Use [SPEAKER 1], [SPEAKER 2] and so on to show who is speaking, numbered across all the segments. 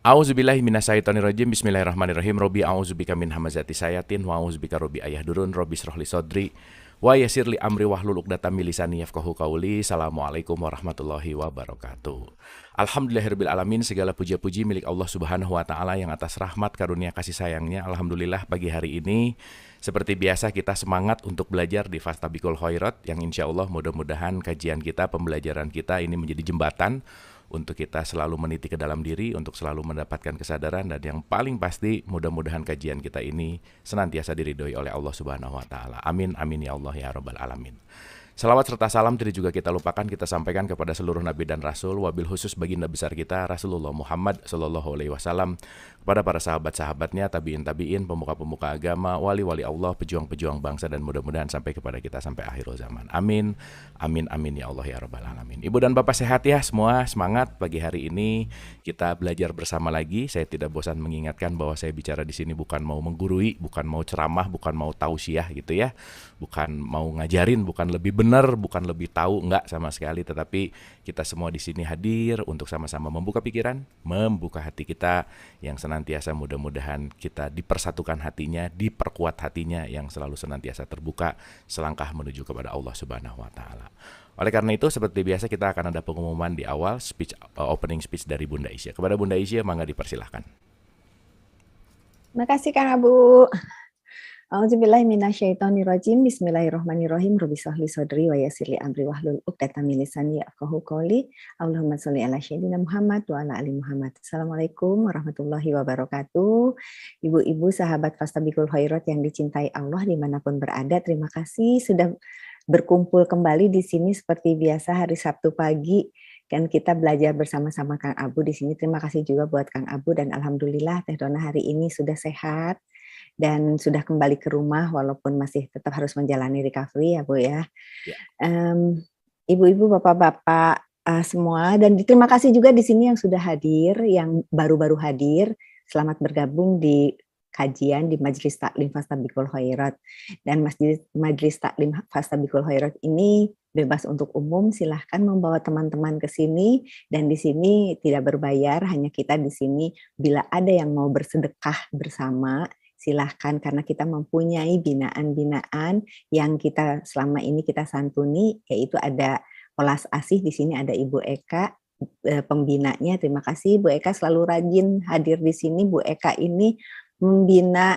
[SPEAKER 1] A'udzubillahi minasyaitonirrajim. Bismillahirrahmanirrahim. Robbi a'udzubika min hamazati sayatin wa a'udzubika robbi ayahdurun. Robbi shrahli sodri wa yassirli amri wahlul 'uqdatam min lisani yafqahu qauli. Assalamualaikum warahmatullahi wabarakatuh. Alhamdulillahirabbil alamin, segala puja-puji milik Allah Subhanahu wa taala yang atas rahmat karunia kasih sayangnya. Alhamdulillah pagi hari ini seperti biasa kita semangat untuk belajar di Fastabiqul Khairat, yang insya Allah mudah-mudahan kajian kita, pembelajaran kita ini menjadi jembatan untuk kita selalu meniti ke dalam diri, untuk selalu mendapatkan kesadaran, dan yang paling pasti mudah-mudahan kajian kita ini senantiasa diridhoi oleh Allah Subhanahu wa taala. Amin amin ya Allah ya rabbal alamin. Salawat serta salam tidak juga kita lupakan, kita sampaikan kepada seluruh nabi dan rasul, wabil khusus baginda besar kita Rasulullah Muhammad sallallahu alaihi wasallam, kepada para sahabat-sahabatnya, tabiin, pemuka-pemuka agama, wali-wali Allah, pejuang-pejuang bangsa, dan mudah-mudahan sampai kepada kita sampai akhir zaman. Amin amin amin ya Allah ya rabbal alamin. Ibu dan bapak sehat ya semua, semangat pagi hari ini kita belajar bersama lagi. Saya tidak bosan mengingatkan bahwa saya bicara di sini bukan mau menggurui, bukan mau ceramah, bukan mau tausiah gitu ya, bukan mau ngajarin, bukan lebih benar, bukan lebih tahu, enggak sama sekali. Tetapi kita semua di sini hadir untuk sama-sama membuka pikiran, membuka hati kita, yang senantiasa mudah-mudahan kita dipersatukan hatinya, diperkuat hatinya, yang selalu senantiasa terbuka selangkah menuju kepada Allah Subhanahu wa taala. Oleh karena itu, seperti biasa kita akan ada pengumuman di awal speech, opening speech dari Bunda Isya. Kepada Bunda Isya, mangga dipersilahkan.
[SPEAKER 2] Terima kasih Kang Abu. A'udzubillahi minasyaitonirrajim. Bismillahirrahmanirrahim. Robbi shrahli sodri wa yassirli amri wahlul 'uqdatam min lisani yafqahu qauli. Allahumma sholli ala sayyidina Muhammad wa ala ali Muhammad. Assalamualaikum warahmatullahi wabarakatuh. Ibu-ibu sahabat Fastabiqul Khairat yang dicintai Allah dimanapun berada, terima kasih sudah berkumpul kembali di sini seperti biasa hari Sabtu pagi. Kan kita belajar bersama-sama Kang Abu di sini. Terima kasih juga buat Kang Abu, dan alhamdulillah Teh Dona hari ini sudah sehat dan sudah kembali ke rumah walaupun masih tetap harus menjalani recovery ya Bu ya.
[SPEAKER 1] Ya.
[SPEAKER 2] Ibu-ibu, bapak-bapak semua, dan terima kasih juga di sini yang sudah hadir, yang baru-baru hadir. Selamat bergabung di kajian di Majelis Taklim Fastabiqul Khairat. Dan Majelis Taklim Fastabiqul Khairat ini bebas untuk umum, silahkan membawa teman-teman ke sini, dan di sini tidak berbayar, hanya kita di sini bila ada yang mau bersedekah bersama, silahkan, karena kita mempunyai binaan-binaan yang kita selama ini kita santuni, yaitu ada Olas Asih, di sini ada Ibu Eka pembinanya. Terima kasih Bu Eka, selalu rajin hadir di sini. Bu Eka ini membina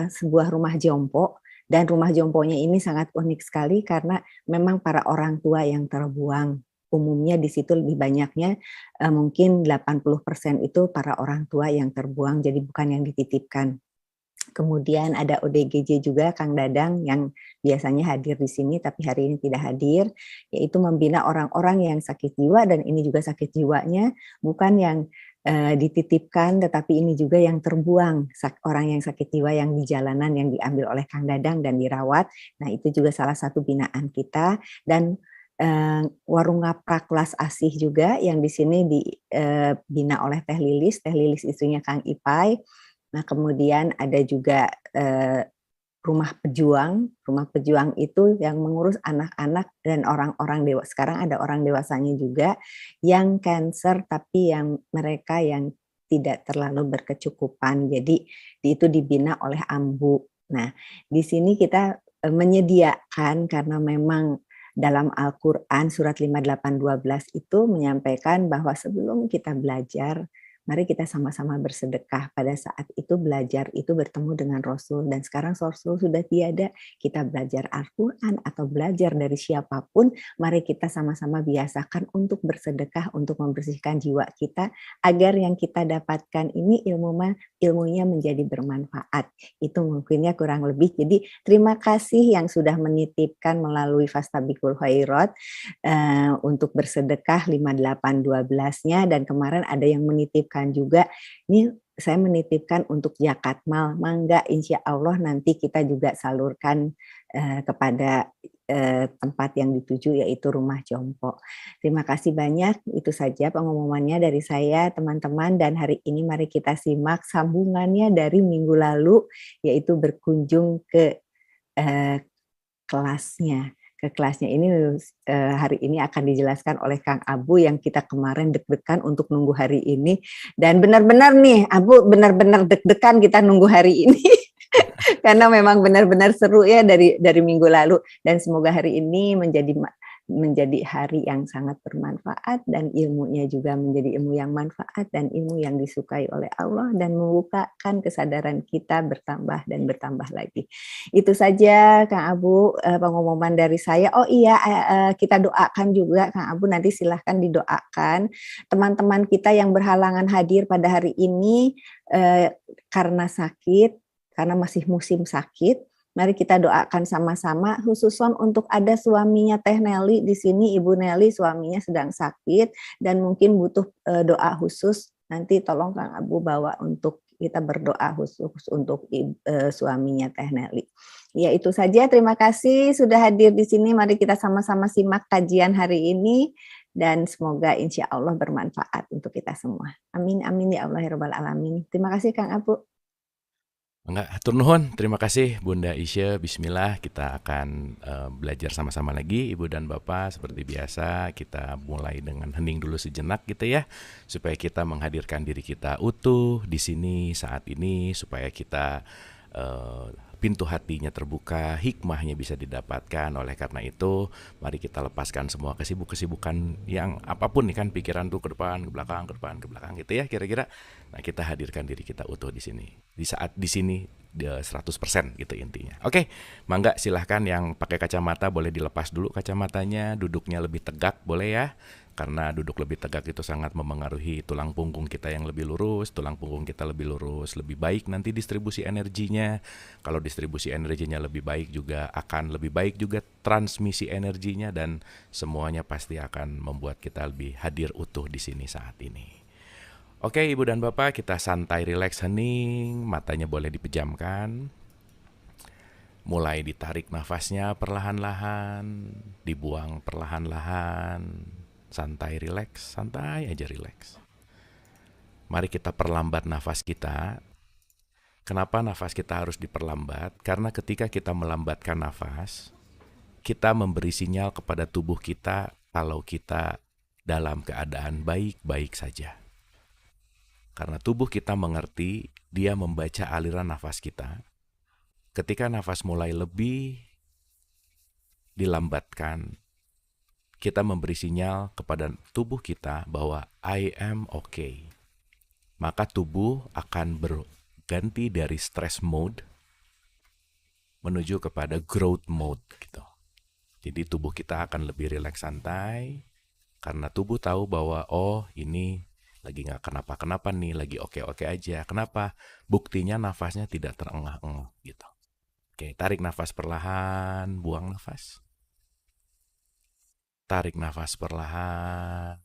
[SPEAKER 2] sebuah rumah jompo, dan rumah jomponya ini sangat unik sekali karena memang para orang tua yang terbuang. Umumnya di situ lebih banyaknya mungkin 80% itu para orang tua yang terbuang, jadi bukan yang dititipkan. Kemudian ada ODGJ juga, Kang Dadang, yang biasanya hadir di sini tapi hari ini tidak hadir, yaitu membina orang-orang yang sakit jiwa, dan ini juga sakit jiwanya bukan yang dititipkan, tetapi ini juga yang terbuang, orang yang sakit jiwa yang di jalanan yang diambil oleh Kang Dadang dan dirawat. Nah, itu juga salah satu binaan kita. Dan Warung Ngaprak Las Asih juga yang di sini dibina oleh Teh Lilis istrinya Kang Ipai. Nah, kemudian ada juga Rumah Pejuang itu yang mengurus anak-anak dan orang-orang dewasa. Sekarang ada orang dewasanya juga yang cancer, tapi yang mereka yang tidak terlalu berkecukupan. Jadi itu dibina oleh Ambu. Nah, di sini kita menyediakan, karena memang dalam Al-Quran surat 58:12 itu menyampaikan bahwa sebelum kita belajar, mari kita sama-sama bersedekah. Pada saat itu belajar itu bertemu dengan Rasul, dan sekarang Rasul sudah tiada. Kita belajar Al-Quran atau belajar dari siapapun, mari kita sama-sama biasakan untuk bersedekah, untuk membersihkan jiwa kita, agar yang kita dapatkan ini ilmunya menjadi bermanfaat. Itu mungkinnya kurang lebih. Jadi terima kasih yang sudah menitipkan melalui Fastabiqul Khairat untuk bersedekah 58:12-nya, dan kemarin ada yang menitipkan juga, ini saya menitipkan untuk zakat mal, mangga insya Allah nanti kita juga salurkan kepada tempat yang dituju, yaitu rumah jompo. Terima kasih banyak, itu saja pengumumannya dari saya teman-teman, dan hari ini mari kita simak sambungannya dari minggu lalu, yaitu berkunjung ke kelasnya. ke kelasnya ini hari ini akan dijelaskan oleh Kang Abu yang kita kemarin deg-degan untuk nunggu hari ini, dan benar-benar nih Abu benar-benar deg-degan kita nunggu hari ini karena memang benar-benar seru ya dari minggu lalu, dan semoga hari ini menjadi hari yang sangat bermanfaat dan ilmunya juga menjadi ilmu yang manfaat dan ilmu yang disukai oleh Allah dan membukakan kesadaran kita bertambah dan bertambah lagi. Itu saja Kang Abu pengumuman dari saya. Oh iya, kita doakan juga Kang Abu, nanti silahkan didoakan teman-teman kita yang berhalangan hadir pada hari ini karena sakit, karena masih musim sakit. Mari kita doakan sama-sama, khususon untuk ada suaminya Teh Nelly di sini, Ibu Nelly suaminya sedang sakit dan mungkin butuh doa khusus. Nanti tolong Kang Abu bawa untuk kita berdoa khusus untuk suaminya Teh Nelly. Ya itu saja, terima kasih sudah hadir di sini. Mari kita sama-sama simak kajian hari ini dan semoga insya Allah bermanfaat untuk kita semua. Amin amin ya Allah ya Rabbal alamin. Terima kasih Kang Abu.
[SPEAKER 1] Enggak, hatur nuhun. Terima kasih Bunda Isya. Bismillah, kita akan belajar sama-sama lagi Ibu dan Bapak. Seperti biasa, kita mulai dengan hening dulu sejenak gitu ya, supaya kita menghadirkan diri kita utuh di sini saat ini, supaya kita pintu hatinya terbuka, hikmahnya bisa didapatkan. Oleh karena itu, mari kita lepaskan semua kesibukan yang apapun nih kan, pikiran tuh ke depan, ke belakang, ke depan, ke belakang gitu ya kira-kira. Nah, kita hadirkan diri kita utuh di sini. Di saat di sini 100% gitu intinya. Oke, mangga silahkan yang pakai kacamata boleh dilepas dulu kacamatanya, duduknya lebih tegak boleh ya. Karena duduk lebih tegak itu sangat memengaruhi tulang punggung kita yang lebih lurus, tulang punggung kita lebih lurus, lebih baik nanti distribusi energinya. Kalau distribusi energinya lebih baik juga akan lebih baik juga transmisi energinya, dan semuanya pasti akan membuat kita lebih hadir utuh di sini saat ini. Oke Ibu dan Bapak, kita santai, rileks, hening, matanya boleh dipejamkan. Mulai ditarik nafasnya perlahan-lahan, dibuang perlahan-lahan. Santai, rileks, santai aja rileks. Mari kita perlambat nafas kita. Kenapa nafas kita harus diperlambat? Karena ketika kita melambatkan nafas, kita memberi sinyal kepada tubuh kita kalau kita dalam keadaan baik-baik saja. Karena tubuh kita mengerti, dia membaca aliran nafas kita. Ketika nafas mulai lebih dilambatkan, kita memberi sinyal kepada tubuh kita bahwa I am okay. Maka tubuh akan berganti dari stress mode menuju kepada growth mode gitu. Jadi tubuh kita akan lebih rileks, santai, karena tubuh tahu bahwa oh ini lagi nggak kenapa-kenapa nih, lagi oke-oke aja. Kenapa? Buktinya nafasnya tidak terengah-engah gitu. Oke, tarik nafas perlahan, buang nafas. Tarik nafas perlahan,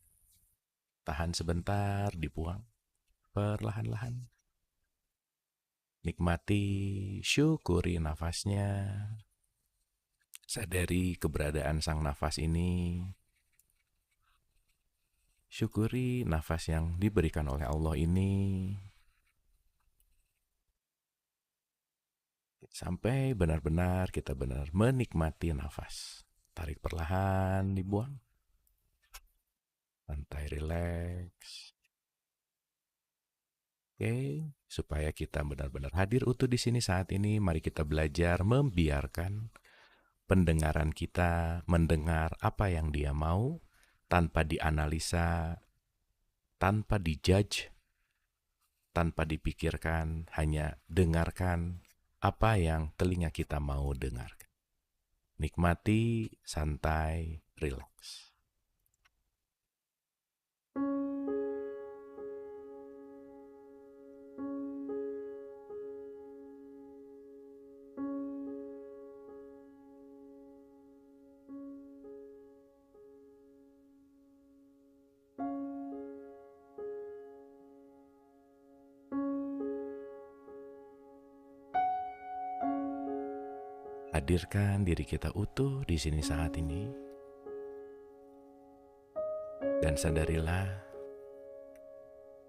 [SPEAKER 1] tahan sebentar, dibuang perlahan-lahan. Nikmati, syukuri nafasnya. Sadari keberadaan sang nafas ini. Syukuri nafas yang diberikan oleh Allah ini. Sampai benar-benar kita benar menikmati nafas. Tarik perlahan, dibuang. Santai, rileks. Oke, supaya kita benar-benar hadir utuh di sini saat ini, mari kita belajar membiarkan pendengaran kita mendengar apa yang dia mau, tanpa dianalisa, tanpa dijudge, tanpa dipikirkan, hanya dengarkan apa yang telinga kita mau dengarkan. Nikmati, santai, rileks. Hadirkan diri kita utuh di sini saat ini. Dan sadarilah,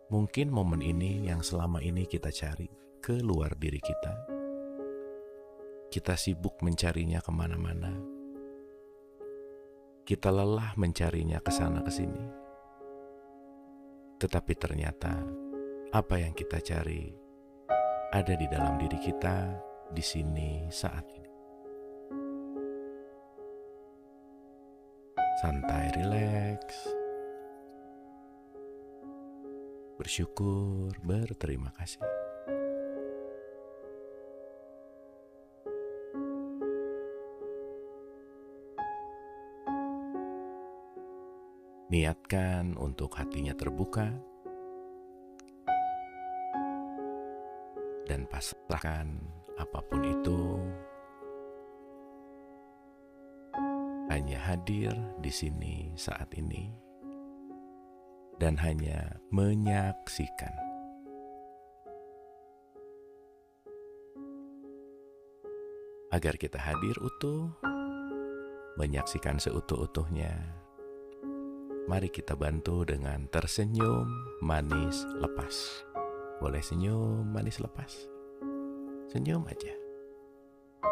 [SPEAKER 1] mungkin momen ini yang selama ini kita cari keluar diri kita. Kita sibuk mencarinya kemana-mana. Kita lelah mencarinya ke sana ke sini. Tetapi ternyata apa yang kita cari ada di dalam diri kita di sini saat ini. Santai, rileks, bersyukur, berterima kasih. Niatkan untuk hatinya terbuka dan pasrahkan apapun itu hanya hadir di sini saat ini dan hanya menyaksikan. Agar kita hadir utuh, menyaksikan seutuh-utuhnya, mari kita bantu dengan tersenyum manis lepas. Boleh senyum manis lepas. Senyum aja.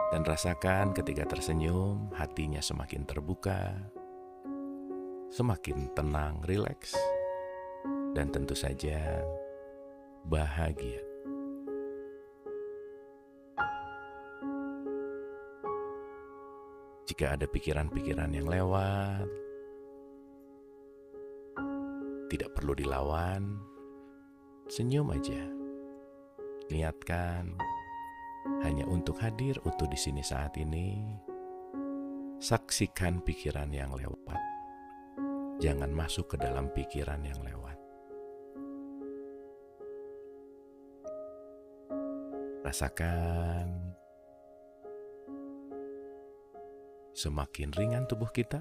[SPEAKER 1] Dan rasakan ketika tersenyum, hatinya semakin terbuka, semakin tenang, rileks, dan tentu saja bahagia. Jika ada pikiran-pikiran yang lewat, tidak perlu dilawan, senyum aja. Niatkan hanya untuk hadir utuh di sini saat ini. Saksikan pikiran yang lewat. Jangan masuk ke dalam pikiran yang lewat. Rasakan semakin ringan tubuh kita,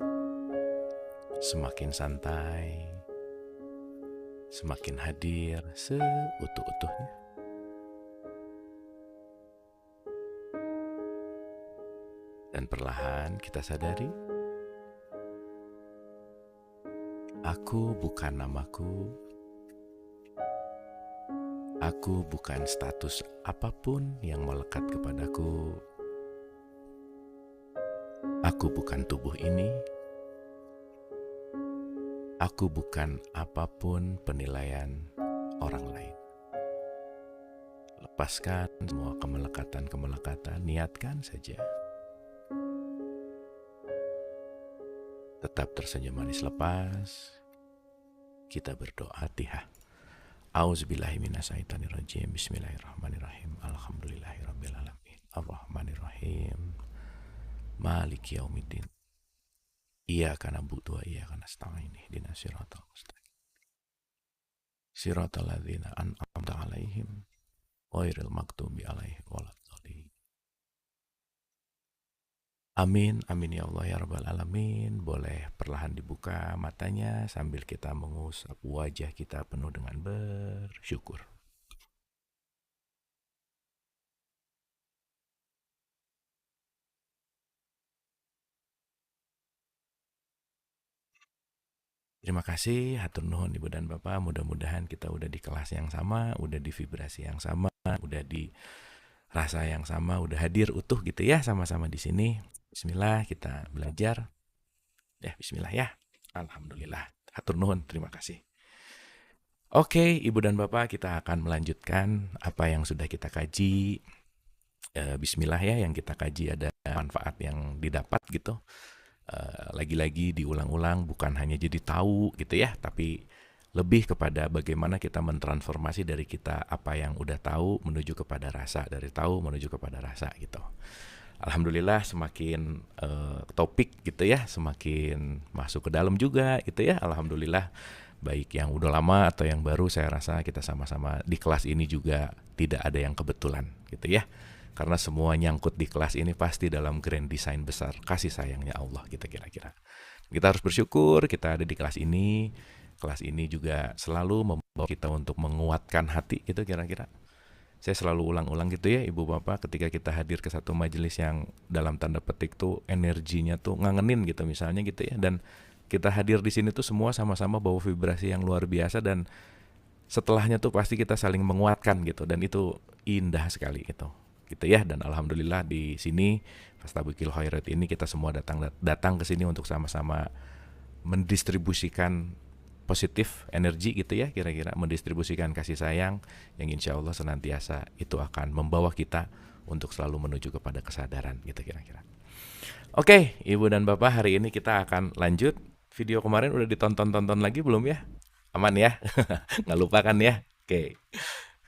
[SPEAKER 1] semakin santai, semakin hadir seutuh-utuhnya. Dan perlahan kita sadari, aku bukan namaku, aku bukan status apapun yang melekat kepadaku, aku bukan tubuh ini, aku bukan apapun penilaian orang lain. Lepaskan semua kemelekatan-kemelekatan, niatkan saja. Tetap tersenyum manis lepas. Kita berdoa Fatihah. A'udzubillahi minasyaitonirrajim. Bismillahirrahmanirrahim. Alhamdulillahirabbil alamin. Arrahmanirrahim. Maliki yaumiddin. Iyyaka na'budu wa iyyaka nasta'in. Ihdinas siratal mustaqim. Siratal ladzina an'amta 'alaihim ghairil maghdubi 'alaihim waladdallin. Amin, amin ya Allah ya Rabbal Alamin. Boleh perlahan dibuka matanya sambil kita mengusap wajah kita penuh dengan bersyukur. Terima kasih, hatur nuhun Ibu dan Bapak. Mudah-mudahan kita udah di kelas yang sama, udah di vibrasi yang sama, udah di rasa yang sama, udah hadir utuh gitu ya sama-sama di sini. Bismillah, kita belajar. Bismillah ya. Alhamdulillah. Hatur nuhun, terima kasih. Oke, Ibu dan Bapak, kita akan melanjutkan apa yang sudah kita kaji. Bismillah ya, yang kita kaji ada manfaat yang didapat gitu. Lagi-lagi diulang-ulang, bukan hanya jadi tahu gitu ya, tapi lebih kepada bagaimana kita mentransformasi dari kita apa yang udah tahu menuju kepada rasa, dari tahu menuju kepada rasa gitu. Alhamdulillah semakin topik gitu ya, semakin masuk ke dalam juga gitu ya. Alhamdulillah, baik yang udah lama atau yang baru, saya rasa kita sama-sama di kelas ini juga tidak ada yang kebetulan gitu ya. Karena semua nyangkut di kelas ini pasti dalam grand design besar kasih sayangnya Allah gitu kira-kira. Kita harus bersyukur kita ada di kelas ini. Kelas ini juga selalu membawa kita untuk menguatkan hati gitu kira-kira. Saya selalu ulang-ulang gitu ya Ibu Bapak, ketika kita hadir ke satu majelis yang dalam tanda petik tuh energinya tuh ngangenin gitu misalnya gitu ya, dan kita hadir di sini tuh semua sama-sama bawa vibrasi yang luar biasa, dan setelahnya tuh pasti kita saling menguatkan gitu, dan itu indah sekali gitu. gitu ya. Dan alhamdulillah di sini Fastabikil Khairat ini kita semua datang ke sini untuk sama-sama mendistribusikan positif energi gitu ya, kira-kira mendistribusikan kasih sayang yang insya Allah senantiasa itu akan membawa kita untuk selalu menuju kepada kesadaran gitu kira-kira. Oke, Ibu dan Bapak, hari ini kita akan lanjut. Video kemarin udah ditonton-tonton lagi belum ya? Aman ya? Nggak lupa kan ya? Oke,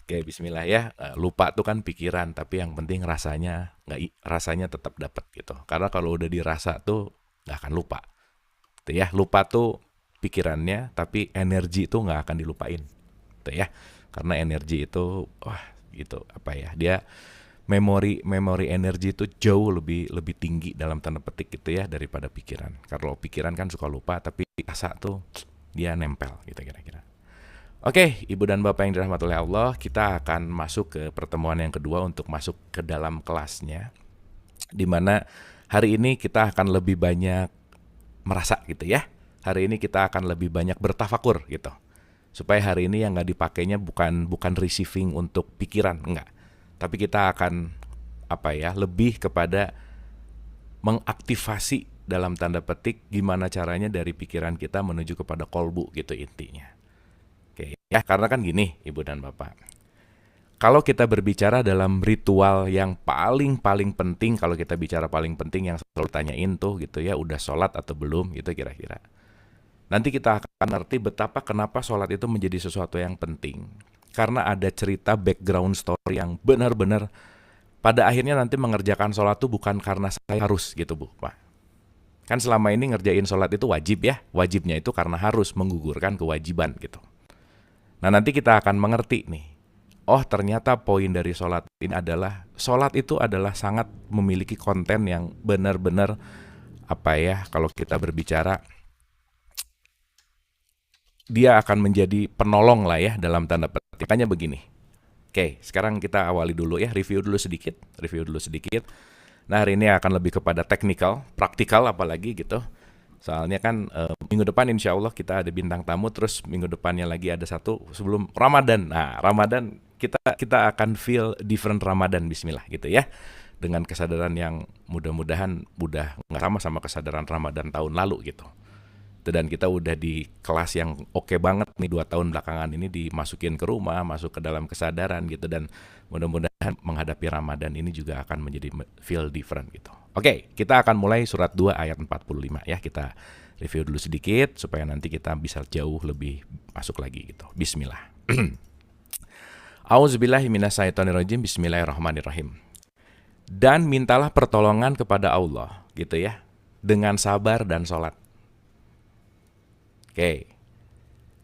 [SPEAKER 1] bismillah ya. Lupa tuh kan pikiran, tapi yang penting rasanya tetap dapat gitu. Karena kalau udah dirasa tuh nggak akan lupa. Tuh ya, lupa tuh pikirannya, tapi energi itu nggak akan dilupain. Tuh ya, karena energi itu, gitu apa ya? Dia memori energi itu jauh lebih tinggi dalam tanda petik gitu ya daripada pikiran. Kalau pikiran kan suka lupa, tapi rasa tuh dia nempel gitu kira-kira. Oke, Ibu dan Bapak yang dirahmati oleh Allah, kita akan masuk ke pertemuan yang kedua untuk masuk ke dalam kelasnya, di mana hari ini kita akan lebih banyak merasa gitu ya. Hari ini kita akan lebih banyak bertafakur gitu. Supaya hari ini yang nggak dipakainya bukan receiving untuk pikiran, enggak. Tapi kita akan lebih kepada mengaktifasi dalam tanda petik gimana caranya dari pikiran kita menuju kepada kolbu gitu intinya. Oke, ya karena kan gini Ibu dan Bapak. Kalau kita berbicara dalam ritual yang paling penting, kalau kita bicara paling penting yang selalu tanyain tuh gitu ya, udah sholat atau belum gitu kira-kira. Nanti kita akan ngerti betapa kenapa sholat itu menjadi sesuatu yang penting. Karena ada cerita background story yang benar-benar pada akhirnya nanti mengerjakan sholat itu bukan karena saya harus gitu Bu, Pak. Kan selama ini ngerjain sholat itu wajib ya, wajibnya itu karena harus menggugurkan kewajiban gitu. Nah nanti kita akan mengerti nih, oh ternyata poin dari sholat ini adalah, sholat itu adalah sangat memiliki konten yang benar-benar kalau kita berbicara, dia akan menjadi penolong lah ya dalam tanda petik. Makanya begini. Oke, sekarang kita awali dulu ya, review dulu sedikit. Nah hari ini akan lebih kepada teknikal, praktikal apalagi gitu. Soalnya kan minggu depan insya Allah kita ada bintang tamu, terus minggu depannya lagi ada satu sebelum Ramadan. Nah Ramadan kita akan feel different Ramadan, bismillah gitu ya. Dengan kesadaran yang mudah-mudahan udah nggak sama kesadaran Ramadan tahun lalu gitu. Dan kita udah di kelas yang oke banget nih 2 tahun belakangan ini, dimasukin ke rumah, masuk ke dalam kesadaran gitu, dan mudah-mudahan menghadapi Ramadan ini juga akan menjadi feel different gitu. Oke, kita akan mulai surat 2 ayat 45 ya, kita review dulu sedikit supaya nanti kita bisa jauh lebih masuk lagi gitu. Bismillah. A'udzubillahi minasyaitonirrajim. Bismillahirrahmanirrahim. Dan mintalah pertolongan kepada Allah gitu ya, dengan sabar dan sholat. Oke,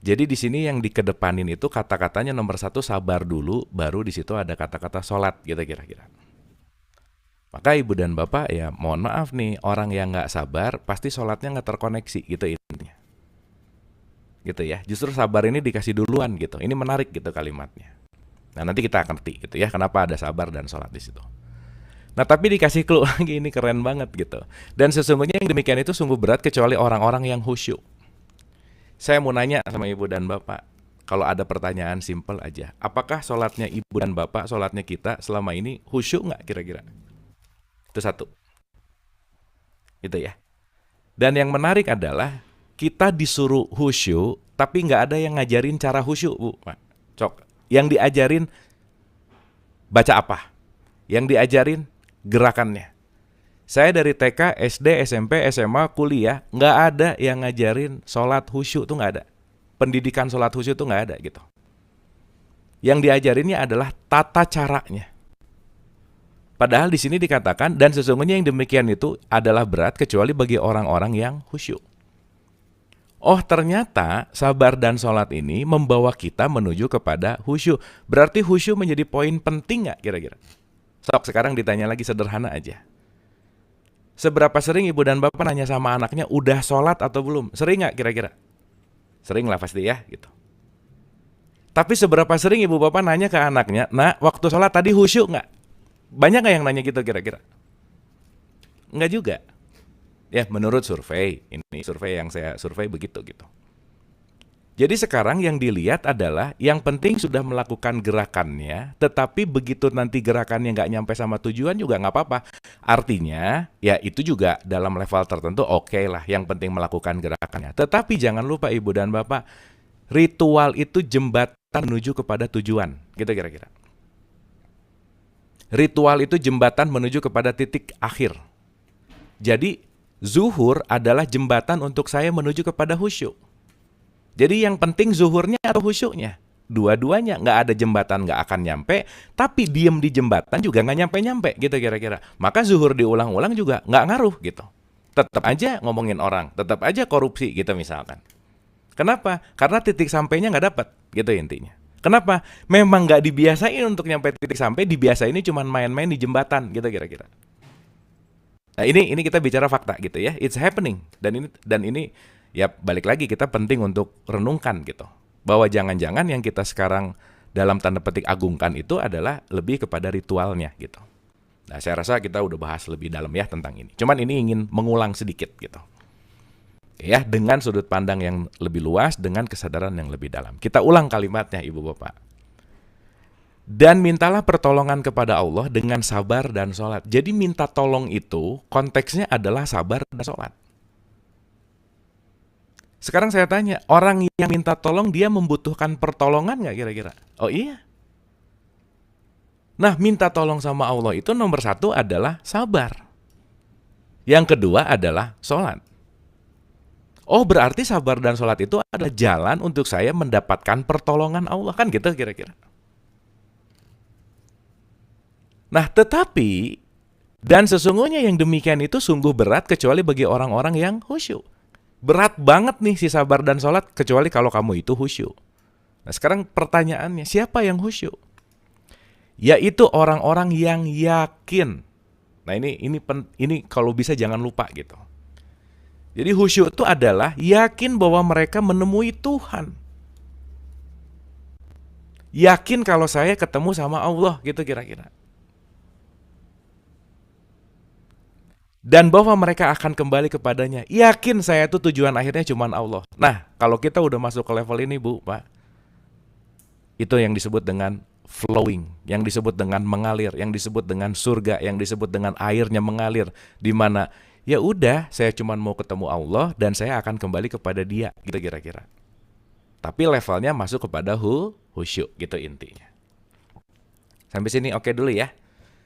[SPEAKER 1] jadi di sini yang dikedepanin itu kata-katanya nomor 1 sabar dulu, baru di situ ada kata-kata sholat gitu kira-kira. Maka Ibu dan Bapak ya mohon maaf nih, orang yang nggak sabar pasti sholatnya nggak terkoneksi gitu intinya. Gitu ya, justru sabar ini dikasih duluan gitu. Ini menarik gitu kalimatnya. Nah nanti kita akan ngerti gitu ya kenapa ada sabar dan sholat di situ. Nah tapi dikasih clue lagi, ini keren banget gitu. Dan sesungguhnya yang demikian itu sungguh berat kecuali orang-orang yang khusyuk. Saya mau nanya sama Ibu dan Bapak, kalau ada pertanyaan simpel aja, apakah sholatnya Ibu dan Bapak, sholatnya kita selama ini khusyuk nggak kira-kira? Itu satu. Gitu ya. Dan yang menarik adalah, kita disuruh khusyuk, tapi nggak ada yang ngajarin cara khusyuk, Bu. Yang diajarin baca apa? Yang diajarin gerakannya. Saya dari TK, SD, SMP, SMA, kuliah, nggak ada yang ngajarin sholat khusyuk tuh nggak ada. Pendidikan sholat khusyuk tuh nggak ada gitu. Yang diajarinnya adalah tata caranya. Padahal di sini dikatakan, dan sesungguhnya yang demikian itu adalah berat kecuali bagi orang-orang yang khusyuk. Oh ternyata sabar dan sholat ini membawa kita menuju kepada khusyuk. Berarti khusyuk menjadi poin penting nggak kira-kira? Sekarang ditanya lagi sederhana aja. Seberapa sering Ibu dan Bapak nanya sama anaknya, udah sholat atau belum? Sering nggak kira-kira? Sering lah pasti ya gitu. Tapi seberapa sering Ibu Bapak nanya ke anaknya, nah waktu sholat tadi khusyuk nggak? Banyak nggak yang nanya gitu kira-kira? Nggak juga. Ya menurut survei, ini survei yang saya survei begitu gitu. Jadi sekarang yang dilihat adalah yang penting sudah melakukan gerakannya, tetapi begitu nanti gerakannya nggak nyampe sama tujuan juga nggak apa-apa. Artinya, ya itu juga dalam level tertentu oke lah, yang penting melakukan gerakannya. Tetapi jangan lupa Ibu dan Bapak, ritual itu jembatan menuju kepada tujuan, gitu kira-kira. Ritual itu jembatan menuju kepada titik akhir. Jadi, zuhur adalah jembatan untuk saya menuju kepada khusyuk. Jadi yang penting zuhurnya atau khusyuknya. Dua-duanya, nggak ada jembatan nggak akan nyampe, tapi diem di jembatan juga nggak nyampe-nyampe gitu kira-kira. Maka zuhur diulang-ulang juga nggak ngaruh gitu. Tetap aja ngomongin orang, tetap aja korupsi gitu misalkan. Kenapa? Karena titik sampainya nggak dapat gitu intinya. Kenapa? Memang nggak dibiasain untuk nyampe titik sampai, dibiasain cuma main-main di jembatan gitu kira-kira. Nah ini kita bicara fakta gitu ya, it's happening dan ini ya balik lagi kita penting untuk renungkan gitu. Bahwa jangan-jangan yang kita sekarang dalam tanda petik agungkan itu adalah lebih kepada ritualnya gitu. Nah saya rasa kita udah bahas lebih dalam ya tentang ini. Cuman ini ingin mengulang sedikit gitu. Ya dengan sudut pandang yang lebih luas, dengan kesadaran yang lebih dalam. Kita ulang kalimatnya Ibu Bapak. Dan mintalah pertolongan kepada Allah dengan sabar dan sholat. Jadi minta tolong itu konteksnya adalah sabar dan sholat. Sekarang saya tanya, orang yang minta tolong dia membutuhkan pertolongan nggak kira-kira? Oh iya. Nah, minta tolong sama Allah itu nomor satu adalah sabar. Yang kedua adalah sholat. Oh berarti sabar dan sholat itu adalah jalan untuk saya mendapatkan pertolongan Allah. Kan gitu kira-kira. Nah tetapi, dan sesungguhnya yang demikian itu sungguh berat kecuali bagi orang-orang yang khusyuk. Berat banget nih si sabar dan sholat kecuali kalau kamu itu khusyuk. Nah sekarang pertanyaannya, siapa yang khusyuk? Yaitu orang-orang yang yakin. Nah ini kalau bisa jangan lupa gitu. Jadi khusyuk itu adalah yakin bahwa mereka menemui Tuhan. Yakin kalau saya ketemu sama Allah gitu kira-kira. Dan bahwa mereka akan kembali kepadanya. Yakin saya itu tujuan akhirnya cuma Allah. Nah, kalau kita udah masuk ke level ini, Bu, Pak, itu yang disebut dengan flowing, yang disebut dengan mengalir, yang disebut dengan surga, yang disebut dengan airnya mengalir, di mana ya udah, saya cuma mau ketemu Allah dan saya akan kembali kepada Dia, gitu kira-kira. Tapi levelnya masuk kepada khusyuk, gitu intinya. Sampai sini oke dulu ya.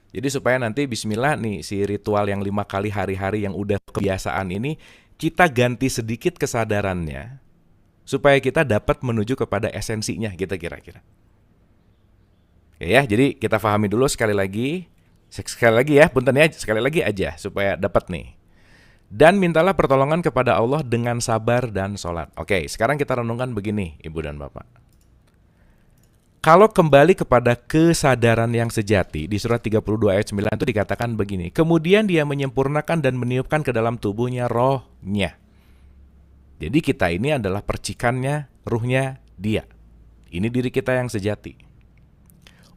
[SPEAKER 1] Jadi supaya nanti bismillah nih si ritual yang 5 kali hari-hari yang udah kebiasaan ini kita ganti sedikit kesadarannya supaya kita dapat menuju kepada esensinya gitu kira-kira. Oke ya, jadi kita pahami dulu sekali lagi ya, punten ya, sekali lagi aja supaya dapat nih. Dan mintalah pertolongan kepada Allah dengan sabar dan sholat. Oke, sekarang kita renungkan begini Ibu dan Bapak. Kalau kembali kepada kesadaran yang sejati, di surat 32 ayat 9 itu dikatakan begini. Kemudian dia menyempurnakan dan meniupkan ke dalam tubuhnya rohnya. Jadi kita ini adalah percikannya, ruhnya dia. Ini diri kita yang sejati.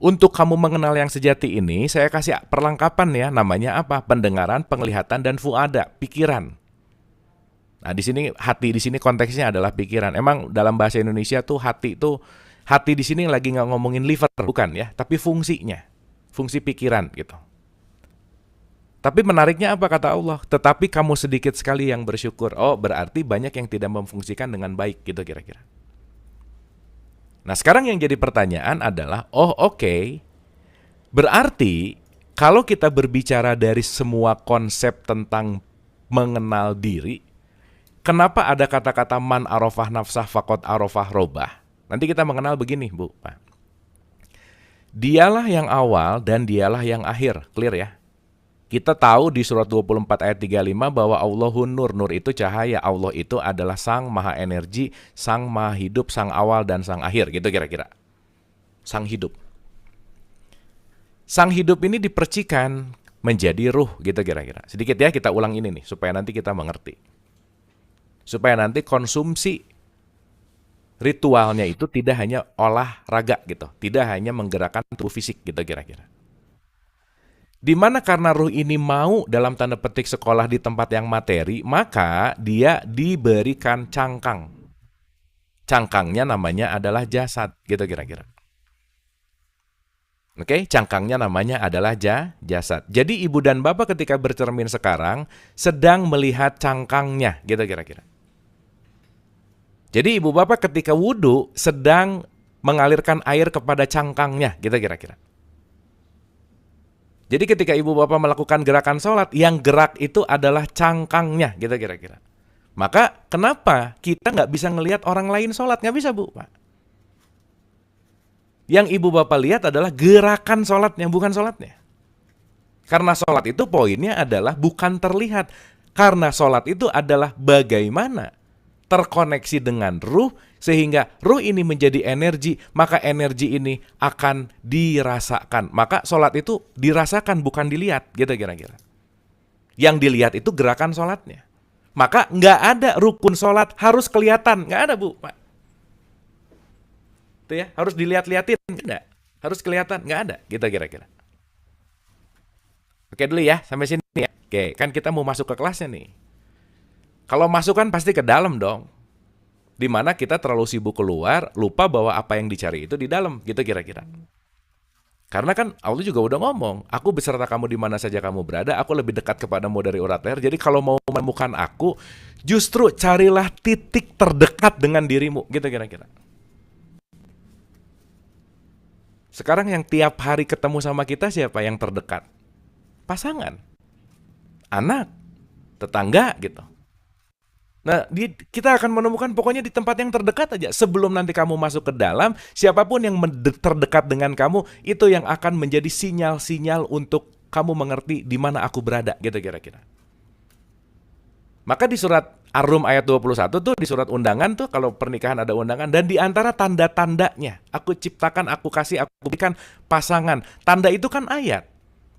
[SPEAKER 1] Untuk kamu mengenal yang sejati ini, saya kasih perlengkapan ya, namanya apa? Pendengaran, penglihatan, dan fuada, pikiran. Nah di sini hati, di sini konteksnya adalah pikiran. Emang dalam bahasa Indonesia tuh hati di sini lagi nggak ngomongin liver, bukan ya, tapi fungsinya, fungsi pikiran gitu. Tapi menariknya apa kata Allah? Tetapi kamu sedikit sekali yang bersyukur. Oh berarti banyak yang tidak memfungsikan dengan baik gitu kira-kira. Nah sekarang yang jadi pertanyaan adalah, oh oke, berarti kalau kita berbicara dari semua konsep tentang mengenal diri, kenapa ada kata-kata man arafah nafsah faqad arafah robah? Nanti kita mengenal begini, Bu, Pak. Dialah yang awal dan dialah yang akhir. Clear ya? Kita tahu di surat 24 ayat 35 bahwa Allahun Nur. Nur itu cahaya. Allah itu adalah Sang Maha Energi, Sang Maha Hidup, Sang Awal dan Sang Akhir. Gitu kira-kira. Sang Hidup. Sang Hidup ini dipercikan menjadi ruh. Gitu kira-kira. Sedikit ya kita ulang ini nih, supaya nanti kita mengerti. Supaya nanti konsumsi ritualnya itu tidak hanya olahraga gitu, tidak hanya menggerakkan tubuh fisik gitu kira-kira. Dimana karena ruh ini mau dalam tanda petik sekolah di tempat yang materi, maka dia diberikan cangkang. cangkangnya namanya adalah jasad, gitu kira-kira. Oke, cangkangnya namanya adalah jasad. Jadi ibu dan bapak ketika bercermin sekarang sedang melihat cangkangnya, gitu kira-kira. Jadi ibu bapak ketika wudhu sedang mengalirkan air kepada cangkangnya, gitu kira-kira. Jadi ketika ibu bapak melakukan gerakan sholat, yang gerak itu adalah cangkangnya, gitu kira-kira. Maka kenapa kita nggak bisa ngelihat orang lain sholat? Nggak bisa, Bu, Pak. Yang ibu bapak lihat adalah gerakan sholatnya, bukan sholatnya. Karena sholat itu poinnya adalah bukan terlihat. Karena sholat itu adalah bagaimana terkoneksi dengan ruh, sehingga ruh ini menjadi energi, maka energi ini akan dirasakan. Maka sholat itu dirasakan, bukan dilihat, gitu kira-kira. Yang dilihat itu gerakan sholatnya. Maka nggak ada rukun sholat harus kelihatan, nggak ada, Bu, Pak. Itu ya, harus dilihat-lihatin, enggak. Harus kelihatan, nggak ada, gitu kira-kira. Oke dulu ya, sampai sini ya. Oke, kan kita mau masuk ke kelasnya nih. Kalau masuk kan pasti ke dalam dong. Dimana kita terlalu sibuk keluar, lupa bahwa apa yang dicari itu di dalam, gitu kira-kira. Karena kan Allah juga udah ngomong, aku beserta kamu di mana saja kamu berada, aku lebih dekat kepadamu dari urat leher. Jadi kalau mau menemukan aku, justru carilah titik terdekat dengan dirimu, gitu kira-kira. Sekarang yang tiap hari ketemu sama kita siapa yang terdekat? Pasangan, anak, tetangga gitu. Nah, kita akan menemukan pokoknya di tempat yang terdekat aja. Sebelum nanti kamu masuk ke dalam, siapapun yang terdekat dengan kamu, itu yang akan menjadi sinyal-sinyal untuk kamu mengerti di mana aku berada, gitu kira-kira. Maka di surat Ar-Rum ayat 21 tuh, di surat undangan tuh, kalau pernikahan ada undangan, dan di antara tanda-tandanya, aku ciptakan, aku kasih, aku berikan pasangan. Tanda itu kan ayat.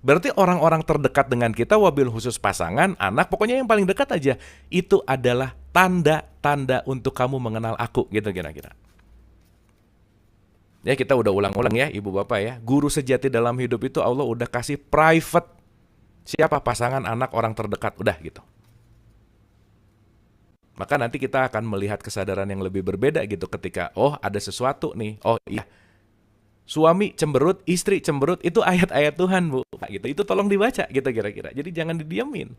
[SPEAKER 1] Berarti orang-orang terdekat dengan kita, wabil khusus pasangan, anak, pokoknya yang paling dekat aja, itu adalah tanda-tanda untuk kamu mengenal aku, gitu kira-kira. Ya, kita udah ulang-ulang ya, ibu bapak ya. Guru sejati dalam hidup itu Allah udah kasih private. Siapa pasangan, anak, orang terdekat, udah gitu. Maka nanti kita akan melihat kesadaran yang lebih berbeda gitu ketika, oh ada sesuatu nih, oh iya. Suami cemberut, istri cemberut, itu ayat-ayat Tuhan, Bu. Gitu. Itu tolong dibaca gitu kira-kira. Jadi jangan didiemin.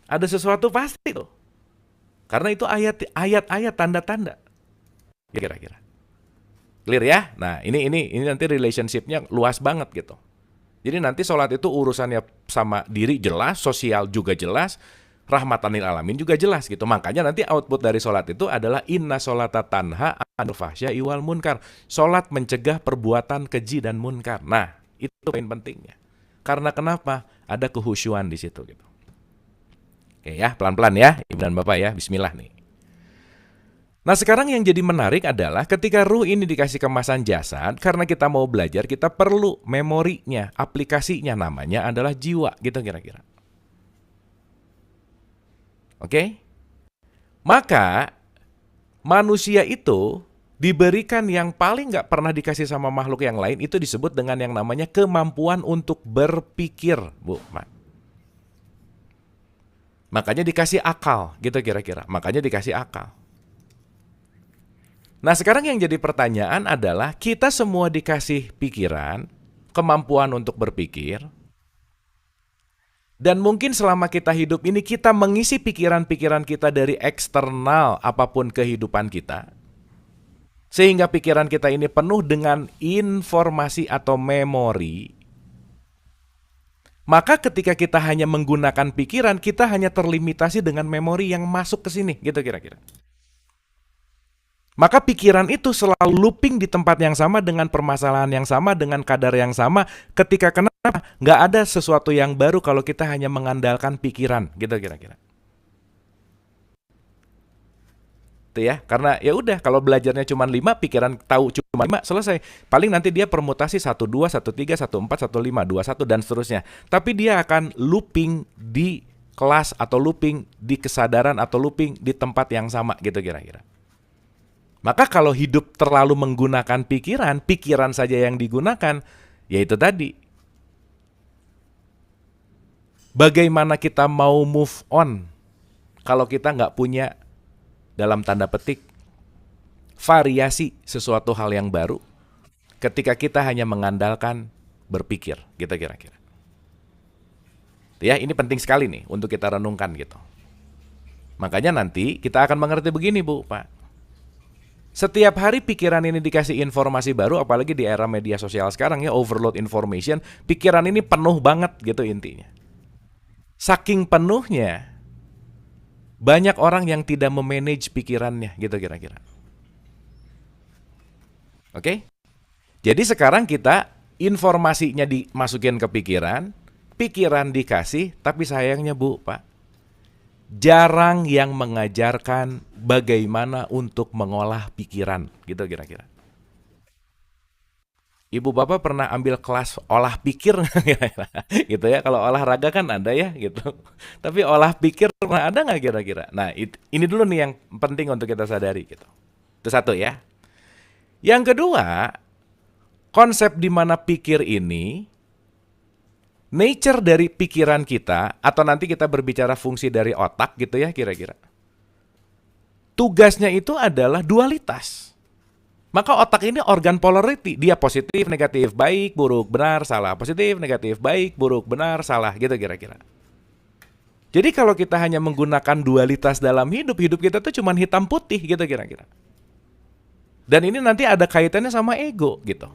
[SPEAKER 1] Ada sesuatu pasti tuh. Karena itu ayat-ayat tanda-tanda. Kira-kira. Clear ya? Nah, ini nanti relationship-nya luas banget gitu. Jadi nanti sholat itu urusannya sama diri jelas, sosial juga jelas, rahmatan lil alamin juga jelas gitu. Makanya nanti output dari sholat itu adalah inna sholata tanha anil fahsya'i wal munkar. Sholat mencegah perbuatan keji dan munkar. Nah, itu poin pentingnya. Karena kenapa? Ada kehusyuan di situ gitu. Oke ya, pelan-pelan ya, ibu dan bapak ya. Bismillah nih. Nah, sekarang yang jadi menarik adalah ketika ruh ini dikasih kemasan jasad, karena kita mau belajar, kita perlu memorinya, aplikasinya, namanya adalah jiwa gitu kira-kira. Oke? Maka manusia itu diberikan yang paling nggak pernah dikasih sama makhluk yang lain, itu disebut dengan yang namanya kemampuan untuk berpikir, Bu. Makanya dikasih akal, gitu kira-kira. Makanya dikasih akal. Nah, sekarang yang jadi pertanyaan adalah kita semua dikasih pikiran, kemampuan untuk berpikir, dan mungkin selama kita hidup ini kita mengisi pikiran-pikiran kita dari eksternal apapun kehidupan kita. Sehingga pikiran kita ini penuh dengan informasi atau memori. Maka ketika kita hanya menggunakan pikiran, kita hanya terlimitasi dengan memori yang masuk ke sini, gitu kira-kira. Maka pikiran itu selalu looping di tempat yang sama, dengan permasalahan yang sama, dengan kadar yang sama. Ketika kenapa? Nggak ada sesuatu yang baru kalau kita hanya mengandalkan pikiran, gitu kira-kira. Itu ya, karena ya udah kalau belajarnya cuma 5, pikiran tahu cuma 5, selesai. Paling nanti dia permutasi 1, 2, 1, 3, 1, 4, 1, 5, 2, 1, dan seterusnya. Tapi dia akan looping di kelas, atau looping di kesadaran, atau looping di tempat yang sama, gitu kira-kira. Maka kalau hidup terlalu menggunakan pikiran saja yang digunakan, yaitu tadi. Bagaimana kita mau move on kalau kita nggak punya, dalam tanda petik, variasi sesuatu hal yang baru ketika kita hanya mengandalkan berpikir, gitu kira-kira. Ya, ini penting sekali nih untuk kita renungkan gitu. Makanya nanti kita akan mengerti begini, Bu, Pak. Setiap hari pikiran ini dikasih informasi baru, apalagi di era media sosial sekarang ya, overload information, pikiran ini penuh banget gitu intinya. Saking penuhnya, banyak orang yang tidak memanage pikirannya gitu kira-kira. Oke? Jadi sekarang kita informasinya dimasukin ke pikiran, pikiran dikasih, tapi sayangnya Bu, Pak, jarang yang mengajarkan bagaimana untuk mengolah pikiran, gitu kira-kira. Ibu Bapak pernah ambil kelas olah pikir nggak kira-kira? Gitu ya, kalau olahraga kan ada ya gitu. Tapi olah pikir pernah ada nggak kira-kira? Nah, ini dulu nih yang penting untuk kita sadari gitu. Itu satu ya. Yang kedua, konsep di mana pikir ini, nature dari pikiran kita, atau nanti kita berbicara fungsi dari otak gitu ya kira-kira. Tugasnya itu adalah dualitas. Maka otak ini organ polarity, dia positif, negatif, baik, buruk, benar, salah. Positif, negatif, baik, buruk, benar, salah, gitu kira-kira. Jadi kalau kita hanya menggunakan dualitas dalam hidup, hidup kita tuh cuma hitam putih gitu kira-kira. Dan ini nanti ada kaitannya sama ego gitu.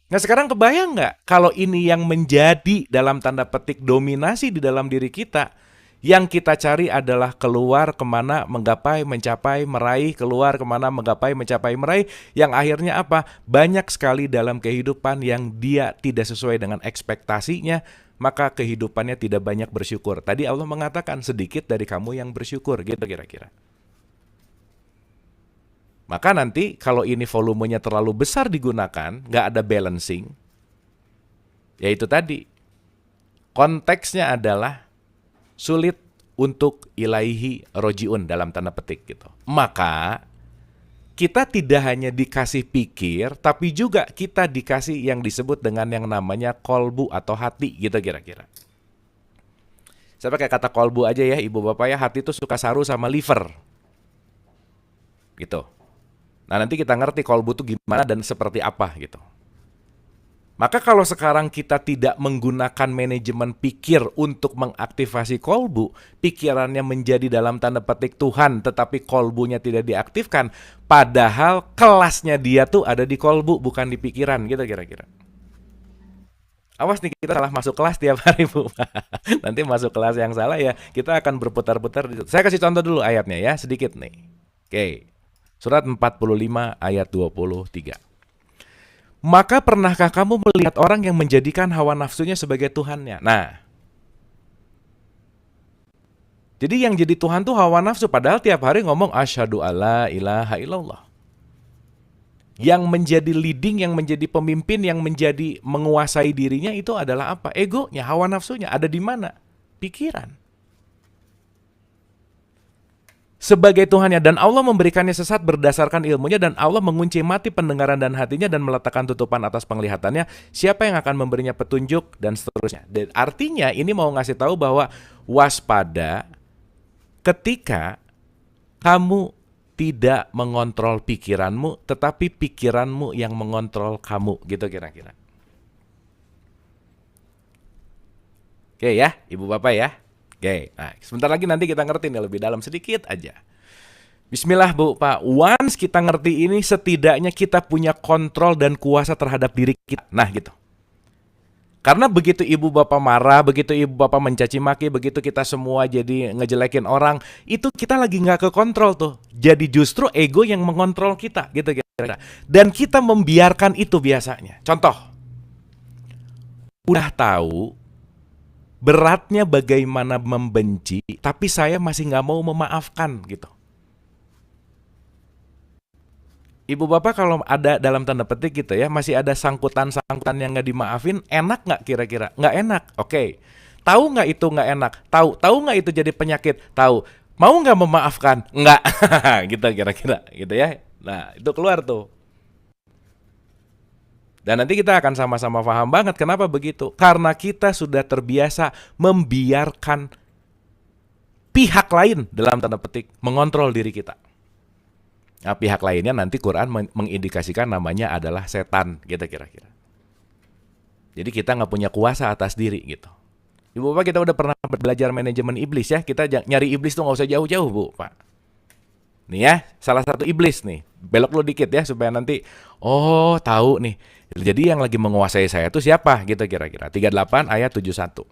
[SPEAKER 1] Nah sekarang kebayang nggak kalau ini yang menjadi dalam tanda petik dominasi di dalam diri kita, yang kita cari adalah keluar kemana, menggapai, mencapai, meraih, keluar kemana, menggapai, mencapai, meraih, yang akhirnya apa? Banyak sekali dalam kehidupan yang dia tidak sesuai dengan ekspektasinya, maka kehidupannya tidak banyak bersyukur. Tadi Allah mengatakan sedikit dari kamu yang bersyukur, gitu kira-kira. Maka nanti kalau ini volumenya terlalu besar digunakan, nggak ada balancing, yaitu tadi, konteksnya adalah sulit untuk ilaihi rojiun dalam tanda petik gitu. Maka kita tidak hanya dikasih pikir, tapi juga kita dikasih yang disebut dengan yang namanya kolbu atau hati gitu kira-kira. Saya pakai kata kolbu aja ya ibu bapak ya, hati itu suka saru sama liver. Gitu. Nah nanti kita ngerti kolbu itu gimana dan seperti apa gitu. Maka kalau sekarang kita tidak menggunakan manajemen pikir untuk mengaktifasi kolbu, pikirannya menjadi dalam tanda petik Tuhan, tetapi kolbunya tidak diaktifkan, padahal kelasnya dia tuh ada di kolbu, bukan di pikiran, gitu kira-kira. Awas nih, kita salah masuk kelas tiap hari, Bu. Nanti masuk kelas yang salah ya, kita akan berputar-putar. Saya kasih contoh dulu ayatnya ya, sedikit nih. Oke, surat 45 ayat 23. Maka pernahkah kamu melihat orang yang menjadikan hawa nafsunya sebagai Tuhannya? Nah, jadi yang jadi Tuhan tuh hawa nafsu, padahal tiap hari ngomong asyhadu alla ilaha illallah. Yang menjadi leading, yang menjadi pemimpin, yang menjadi menguasai dirinya itu adalah apa? Egonya, hawa nafsunya. Ada di mana? Pikiran. Sebagai Tuhannya, dan Allah memberikannya sesat berdasarkan ilmunya, dan Allah mengunci mati pendengaran dan hatinya dan meletakkan tutupan atas penglihatannya. Siapa yang akan memberinya petunjuk dan seterusnya. Dan artinya ini mau ngasih tahu bahwa waspada ketika kamu tidak mengontrol pikiranmu, tetapi pikiranmu yang mengontrol kamu, gitu kira-kira. Oke ya, ibu bapak ya. Oke, nah sebentar lagi nanti kita ngerti nih lebih dalam sedikit aja. Bismillah Bu, Pak. Once kita ngerti ini, setidaknya kita punya kontrol dan kuasa terhadap diri kita. Nah gitu. Karena begitu ibu bapak marah, begitu ibu bapak mencaci maki, begitu kita semua jadi ngejelekin orang, itu kita lagi nggak kekontrol tuh. Jadi justru ego yang mengontrol kita, gitu kira-kira. Dan kita membiarkan itu biasanya. Contoh, udah tahu beratnya bagaimana membenci, tapi saya masih nggak mau memaafkan gitu. Ibu bapak kalau ada dalam tanda petik gitu ya, masih ada sangkutan-sangkutan yang nggak dimaafin, enak nggak kira-kira? Nggak enak, oke. Tahu nggak itu nggak enak? Tahu. Tahu nggak itu jadi penyakit? Tahu. Mau nggak memaafkan? Nggak. Gitu kira-kira, gitu ya. Nah itu keluar tuh. Dan nanti kita akan sama-sama paham banget kenapa begitu. Karena kita sudah terbiasa membiarkan pihak lain dalam tanda petik mengontrol diri kita. Nah, pihak lainnya nanti Quran mengindikasikan namanya adalah setan gitu kira-kira. Jadi kita nggak punya kuasa atas diri gitu. Ibu Bapak kita udah pernah belajar manajemen iblis ya. Kita nyari iblis tuh nggak usah jauh-jauh Bu Pak. Nih ya, salah satu iblis nih. Belok lu dikit ya supaya nanti oh tahu nih. Jadi yang lagi menguasai saya tuh siapa gitu kira-kira. 38 ayat 71.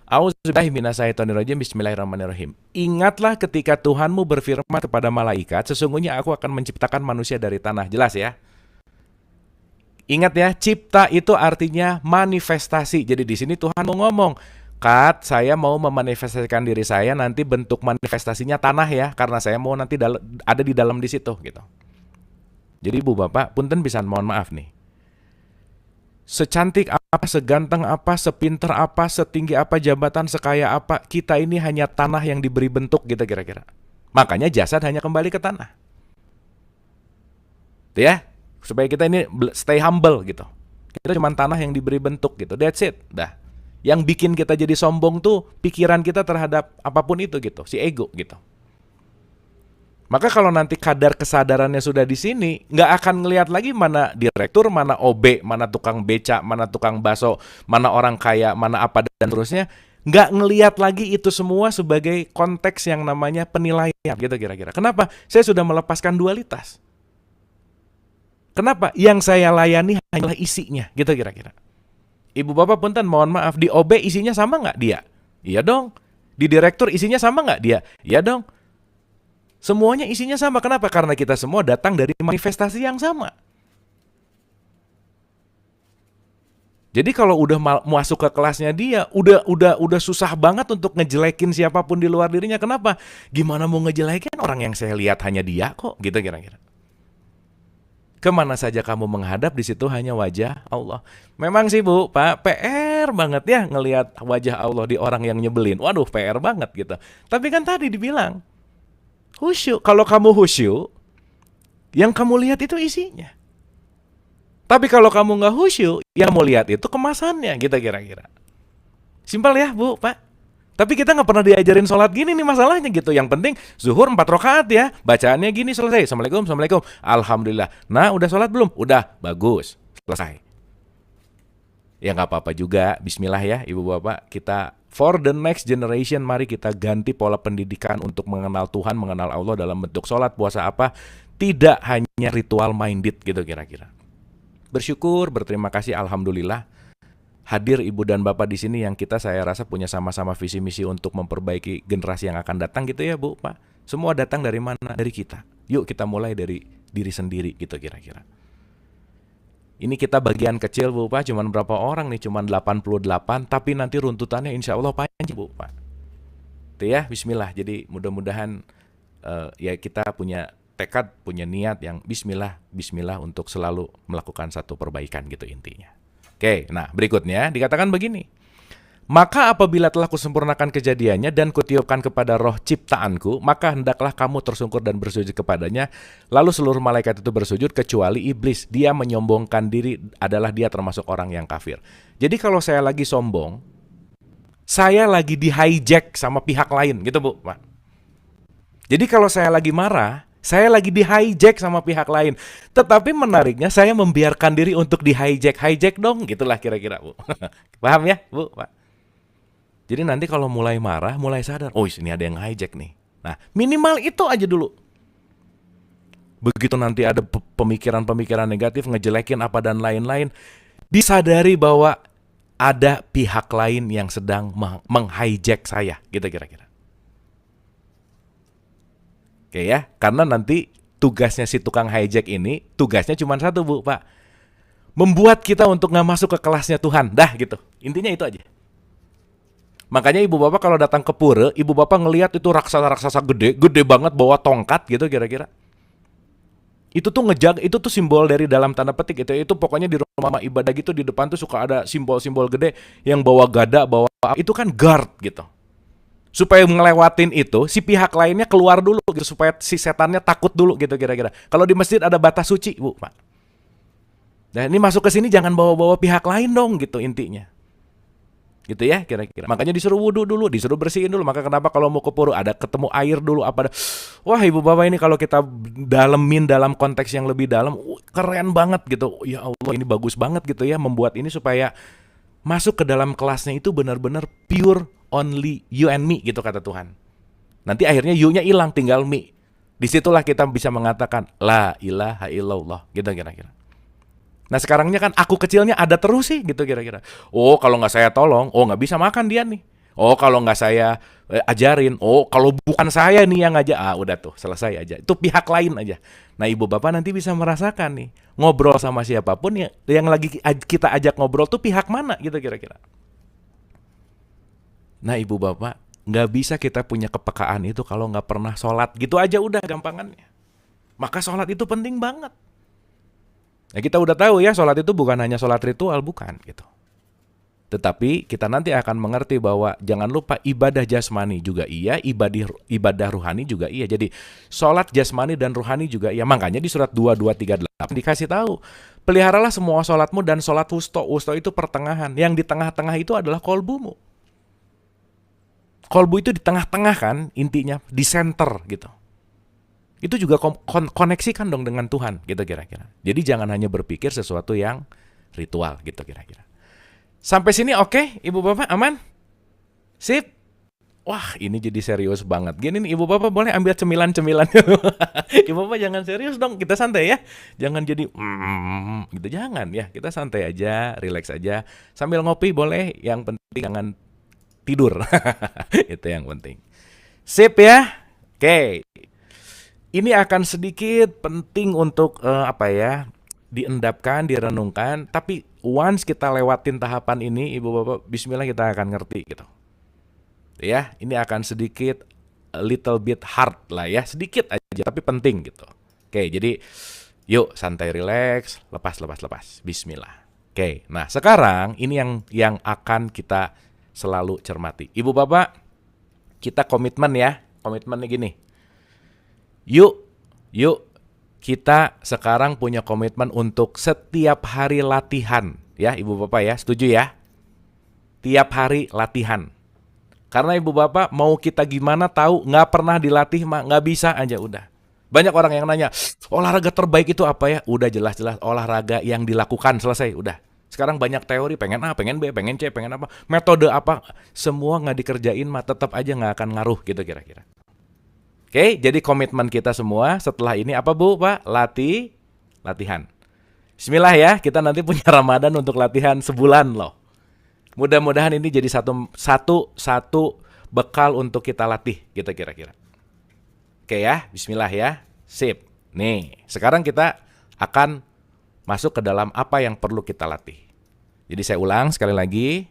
[SPEAKER 1] A'udzubillahi minasyaitonirrajim. Bismillahirrahmanirrahim. Ingatlah ketika Tuhanmu berfirman kepada malaikat, sesungguhnya aku akan menciptakan manusia dari tanah. Jelas ya? Ingat ya, cipta itu artinya manifestasi. Jadi di sini Tuhan mau ngomong, Kat, saya mau memanifestasikan diri saya, nanti bentuk manifestasinya tanah ya, karena saya mau nanti ada di dalam di situ gitu. Jadi Ibu Bapak, punten bisa mohon maaf nih. Secantik apa, seganteng apa, sepinter apa, setinggi apa, jabatan sekaya apa, kita ini hanya tanah yang diberi bentuk gitu kira-kira. Makanya jasad hanya kembali ke tanah. Tuh ya, supaya kita ini stay humble gitu. Kita cuma tanah yang diberi bentuk gitu. That's it. Dah. Yang bikin kita jadi sombong tuh pikiran kita terhadap apapun itu gitu, si ego gitu. Maka kalau nanti kadar kesadarannya sudah di sini, nggak akan ngelihat lagi mana direktur, mana OB, mana tukang beca, mana tukang baso, mana orang kaya, mana apa dan terusnya. Nggak ngelihat lagi itu semua sebagai konteks yang namanya penilaian gitu kira-kira. Kenapa? Saya sudah melepaskan dualitas. Kenapa? Yang saya layani hanyalah isinya gitu kira-kira. Ibu Bapak punten mohon maaf, di OB isinya sama nggak dia? Iya dong. Di direktur isinya sama nggak dia? Iya dong. Semuanya isinya sama. Kenapa? Karena kita semua datang dari manifestasi yang sama. Jadi kalau udah masuk ke kelasnya dia, udah susah banget untuk ngejelekin siapapun di luar dirinya. Kenapa? Gimana mau ngejelekin orang yang saya lihat hanya dia kok? Gitu kira-kira. Kemana saja kamu menghadap, di situ hanya wajah Allah. Memang sih Bu, Pak, PR banget ya ngelihat wajah Allah di orang yang nyebelin. Waduh, PR banget gitu. Tapi kan tadi dibilang, khusyuk. Kalau kamu khusyuk, yang kamu lihat itu isinya. Tapi kalau kamu nggak khusyuk, yang mau lihat itu kemasannya, gitu kira-kira. Simpel ya Bu, Pak. Tapi kita nggak pernah diajarin sholat gini nih masalahnya gitu. Yang penting zuhur 4 rakaat ya. Bacaannya gini selesai. Assalamualaikum, assalamualaikum. Alhamdulillah. Nah, udah sholat belum? Udah, bagus. Selesai. Ya nggak apa-apa juga. Bismillah ya Ibu Bapak. Kita for the next generation, mari kita ganti pola pendidikan untuk mengenal Tuhan, mengenal Allah dalam bentuk sholat, puasa apa. Tidak hanya ritual minded gitu kira-kira. Bersyukur, berterima kasih, alhamdulillah. Hadir Ibu dan Bapak di sini yang saya rasa punya sama-sama visi misi untuk memperbaiki generasi yang akan datang gitu ya Bu, Pak. Semua datang dari mana? Dari kita. Yuk kita mulai dari diri sendiri gitu kira-kira. Ini kita bagian kecil Bu, Pak, cuman berapa orang nih? Cuman 88, tapi nanti runtutannya insya Allah panjang Bu, Pak. Itu ya, bismillah. Jadi mudah-mudahan ya kita punya tekad, punya niat yang bismillah untuk selalu melakukan satu perbaikan gitu intinya. Oke, nah berikutnya dikatakan begini. Maka apabila telah kusempurnakan kejadiannya dan kutiupkan kepada roh ciptaanku, maka hendaklah kamu tersungkur dan bersujud kepadanya. Lalu seluruh malaikat itu bersujud kecuali iblis. Dia menyombongkan diri, adalah dia termasuk orang yang kafir. Jadi kalau saya lagi sombong, saya lagi di hijack sama pihak lain gitu Bu, Pak. Jadi kalau saya lagi marah, saya lagi di hijack sama pihak lain. Tetapi menariknya saya membiarkan diri untuk di hijack dong, gitulah kira-kira Bu. Paham ya Bu, Pak? Jadi nanti kalau mulai marah, mulai sadar, oh ini ada yang hijack nih. Nah minimal itu aja dulu. Begitu nanti ada pemikiran-pemikiran negatif, ngejelekin apa dan lain-lain, disadari bahwa ada pihak lain yang sedang menghijack saya, gitu kira-kira. Oke ya, karena nanti tugasnya si tukang hijack ini, tugasnya cuma satu Bu, Pak. Membuat kita untuk gak masuk ke kelasnya Tuhan. Dah gitu, intinya itu aja. Makanya Ibu Bapak kalau datang ke pura, Ibu Bapak ngelihat itu raksasa-raksasa gede banget bawa tongkat gitu kira-kira. Itu tuh itu tuh simbol dari dalam tanda petik itu pokoknya di rumah ibadah gitu di depan tuh suka ada simbol-simbol gede yang bawa gada, bawa itu kan guard gitu. Supaya ngelewatin itu, si pihak lainnya keluar dulu gitu, supaya si setannya takut dulu gitu kira-kira. Kalau di masjid ada batas suci, Bu, Pak. Dan ini masuk ke sini jangan bawa-bawa pihak lain dong gitu intinya. gitu ya kira-kira. Makanya disuruh wudhu dulu, disuruh bersihin dulu. Maka kenapa kalau mau ke pura ada ketemu air dulu apa? Wah ibu bapak ini kalau kita dalemin dalam konteks yang lebih dalam, keren banget gitu. Ya Allah ini bagus banget gitu ya, membuat ini supaya masuk ke dalam kelasnya itu benar-benar pure only you and me gitu kata Tuhan. Nanti akhirnya you-nya hilang, tinggal me. Disitulah kita bisa mengatakan la ilaha illallah gitu kira-kira. Nah sekarangnya kan aku kecilnya ada terus sih gitu kira-kira. Oh kalau nggak saya tolong, oh nggak bisa makan dia nih. Oh kalau nggak saya ajarin, oh kalau bukan saya nih yang ngajak, udah tuh selesai aja. Itu pihak lain aja. Nah ibu bapak nanti bisa merasakan nih, ngobrol sama siapapun yang lagi kita ajak ngobrol tuh pihak mana gitu kira-kira. Nah ibu bapak, nggak bisa kita punya kepekaan itu kalau nggak pernah sholat. Gitu aja udah gampangannya. Maka sholat itu penting banget. Nah kita udah tahu ya, sholat itu bukan hanya sholat ritual, bukan gitu. Tetapi kita nanti akan mengerti bahwa jangan lupa ibadah jasmani juga iya, ibadah ruhani juga iya. Jadi sholat jasmani dan ruhani juga iya. Makanya di surat 2238 dikasih tahu, peliharalah semua sholatmu dan sholat wusto. Wusto itu pertengahan. Yang di tengah-tengah itu adalah kolbumu. Kolbu itu di tengah-tengah kan intinya, di center gitu. Itu juga koneksikan dong dengan Tuhan gitu kira-kira. Jadi jangan hanya berpikir sesuatu yang ritual gitu kira-kira. Sampai sini oke, ibu bapak aman? Sip. Wah ini jadi serius banget. Gini nih ibu bapak boleh ambil cemilan-cemilan. Ibu bapak jangan serius dong, kita santai ya. Jangan jadi gitu, jangan ya. Kita santai aja, relax aja. Sambil ngopi boleh, yang penting jangan tidur. Itu yang penting. Sip ya. Oke. Ini akan sedikit penting untuk diendapkan, direnungkan. Tapi once kita lewatin tahapan ini, ibu bapak, bismillah kita akan ngerti gitu. Ya, ini akan sedikit a little bit hard lah ya, sedikit aja tapi penting gitu. Oke, jadi yuk santai, relax, lepas. Bismillah. Oke, nah sekarang ini yang akan kita selalu cermati. Ibu bapak, kita komitmen ya, komitmennya gini. Yuk, kita sekarang punya komitmen untuk setiap hari latihan. Ya, ibu bapak ya, setuju ya? Tiap hari latihan. Karena ibu bapak mau kita gimana tahu, nggak pernah dilatih mah nggak bisa aja udah. Banyak orang yang nanya, olahraga terbaik itu apa ya? Udah jelas-jelas olahraga yang dilakukan, selesai, udah. Sekarang banyak teori, pengen A, pengen B, pengen C, pengen apa, metode apa, semua nggak dikerjain mah tetap aja nggak akan ngaruh gitu kira-kira. Oke, jadi komitmen kita semua setelah ini apa bu, pak? Latihan. Bismillah ya, kita nanti punya Ramadan untuk latihan sebulan loh. Mudah-mudahan ini jadi satu bekal untuk kita latih gitu kira-kira. Oke ya, bismillah ya. Sip. Nih, sekarang kita akan masuk ke dalam apa yang perlu kita latih. Jadi saya ulang sekali lagi.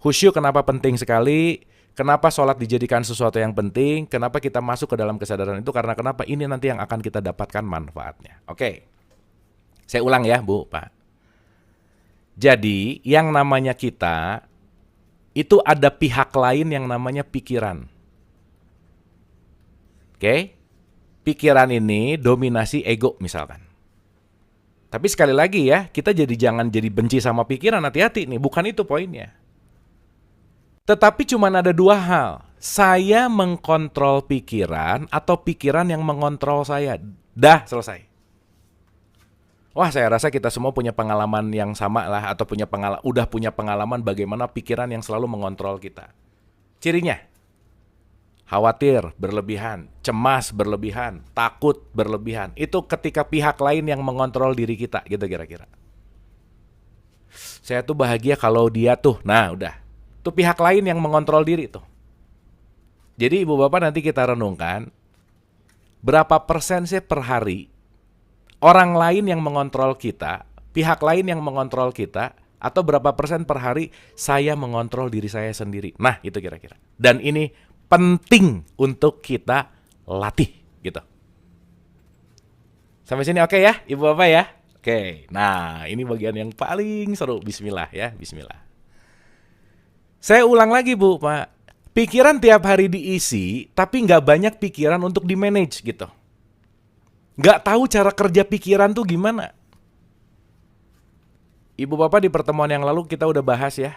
[SPEAKER 1] Khusyuk kenapa penting sekali? Kenapa sholat dijadikan sesuatu yang penting? Kenapa kita masuk ke dalam kesadaran itu? Karena kenapa ini nanti yang akan kita dapatkan manfaatnya. Oke. Saya ulang ya, Bu, Pak. Jadi, yang namanya kita, itu ada pihak lain yang namanya pikiran. Oke? Pikiran ini dominasi ego misalkan. Tapi sekali lagi ya, kita jangan jadi benci sama pikiran, hati-hati nih, bukan itu poinnya. Tetapi cuma ada dua hal. Saya mengkontrol pikiran atau pikiran yang mengontrol saya. Dah, selesai. Wah, saya rasa kita semua punya pengalaman yang sama lah, atau udah punya pengalaman bagaimana pikiran yang selalu mengontrol kita. Cirinya, khawatir berlebihan, cemas berlebihan, takut berlebihan. Itu ketika pihak lain yang mengontrol diri kita, gitu kira-kira. Saya tuh bahagia kalau dia tuh, nah udah. Itu pihak lain yang mengontrol diri tuh. Jadi ibu bapak nanti kita renungkan, berapa persen sih per hari orang lain yang mengontrol kita, pihak lain yang mengontrol kita, atau berapa persen per hari saya mengontrol diri saya sendiri. Nah itu kira-kira. Dan ini penting untuk kita latih gitu. Sampai sini oke ya ibu bapak ya? Oke, nah ini bagian yang paling seru. Bismillah ya, bismillah. Saya ulang lagi bu, pak. Pikiran tiap hari diisi, tapi nggak banyak pikiran untuk di-manage gitu. Nggak tahu cara kerja pikiran tuh gimana. Ibu bapak di pertemuan yang lalu kita udah bahas ya.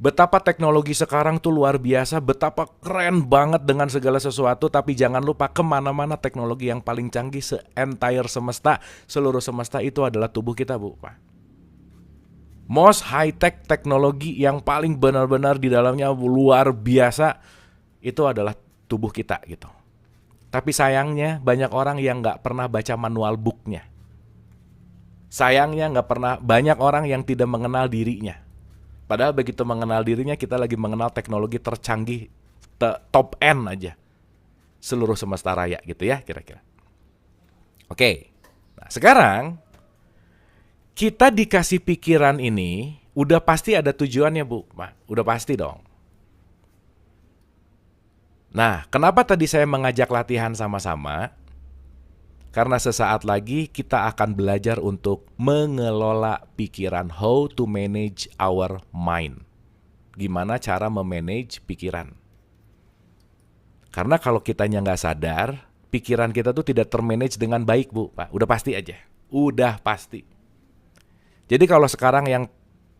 [SPEAKER 1] Betapa teknologi sekarang tuh luar biasa, betapa keren banget dengan segala sesuatu, tapi jangan lupa kemana-mana teknologi yang paling canggih se-entire semesta, seluruh semesta itu adalah tubuh kita, Bu, Pak. Most high-tech teknologi yang paling benar-benar di dalamnya luar biasa, itu adalah tubuh kita gitu. Tapi sayangnya banyak orang yang nggak pernah baca manual booknya. Sayangnya banyak orang yang tidak mengenal dirinya. Padahal begitu mengenal dirinya, kita lagi mengenal teknologi tercanggih, top end aja. Seluruh semesta raya gitu ya kira-kira. Oke, nah sekarang kita dikasih pikiran ini, udah pasti ada tujuannya, Bu. Udah pasti dong. Nah, kenapa tadi saya mengajak latihan sama-sama? Karena sesaat lagi kita akan belajar untuk mengelola pikiran, how to manage our mind. Gimana cara memanage pikiran. Karena kalau kitanya nggak sadar, pikiran kita tuh tidak termanage dengan baik, Bu, Pak. Udah pasti aja. Udah pasti. Jadi kalau sekarang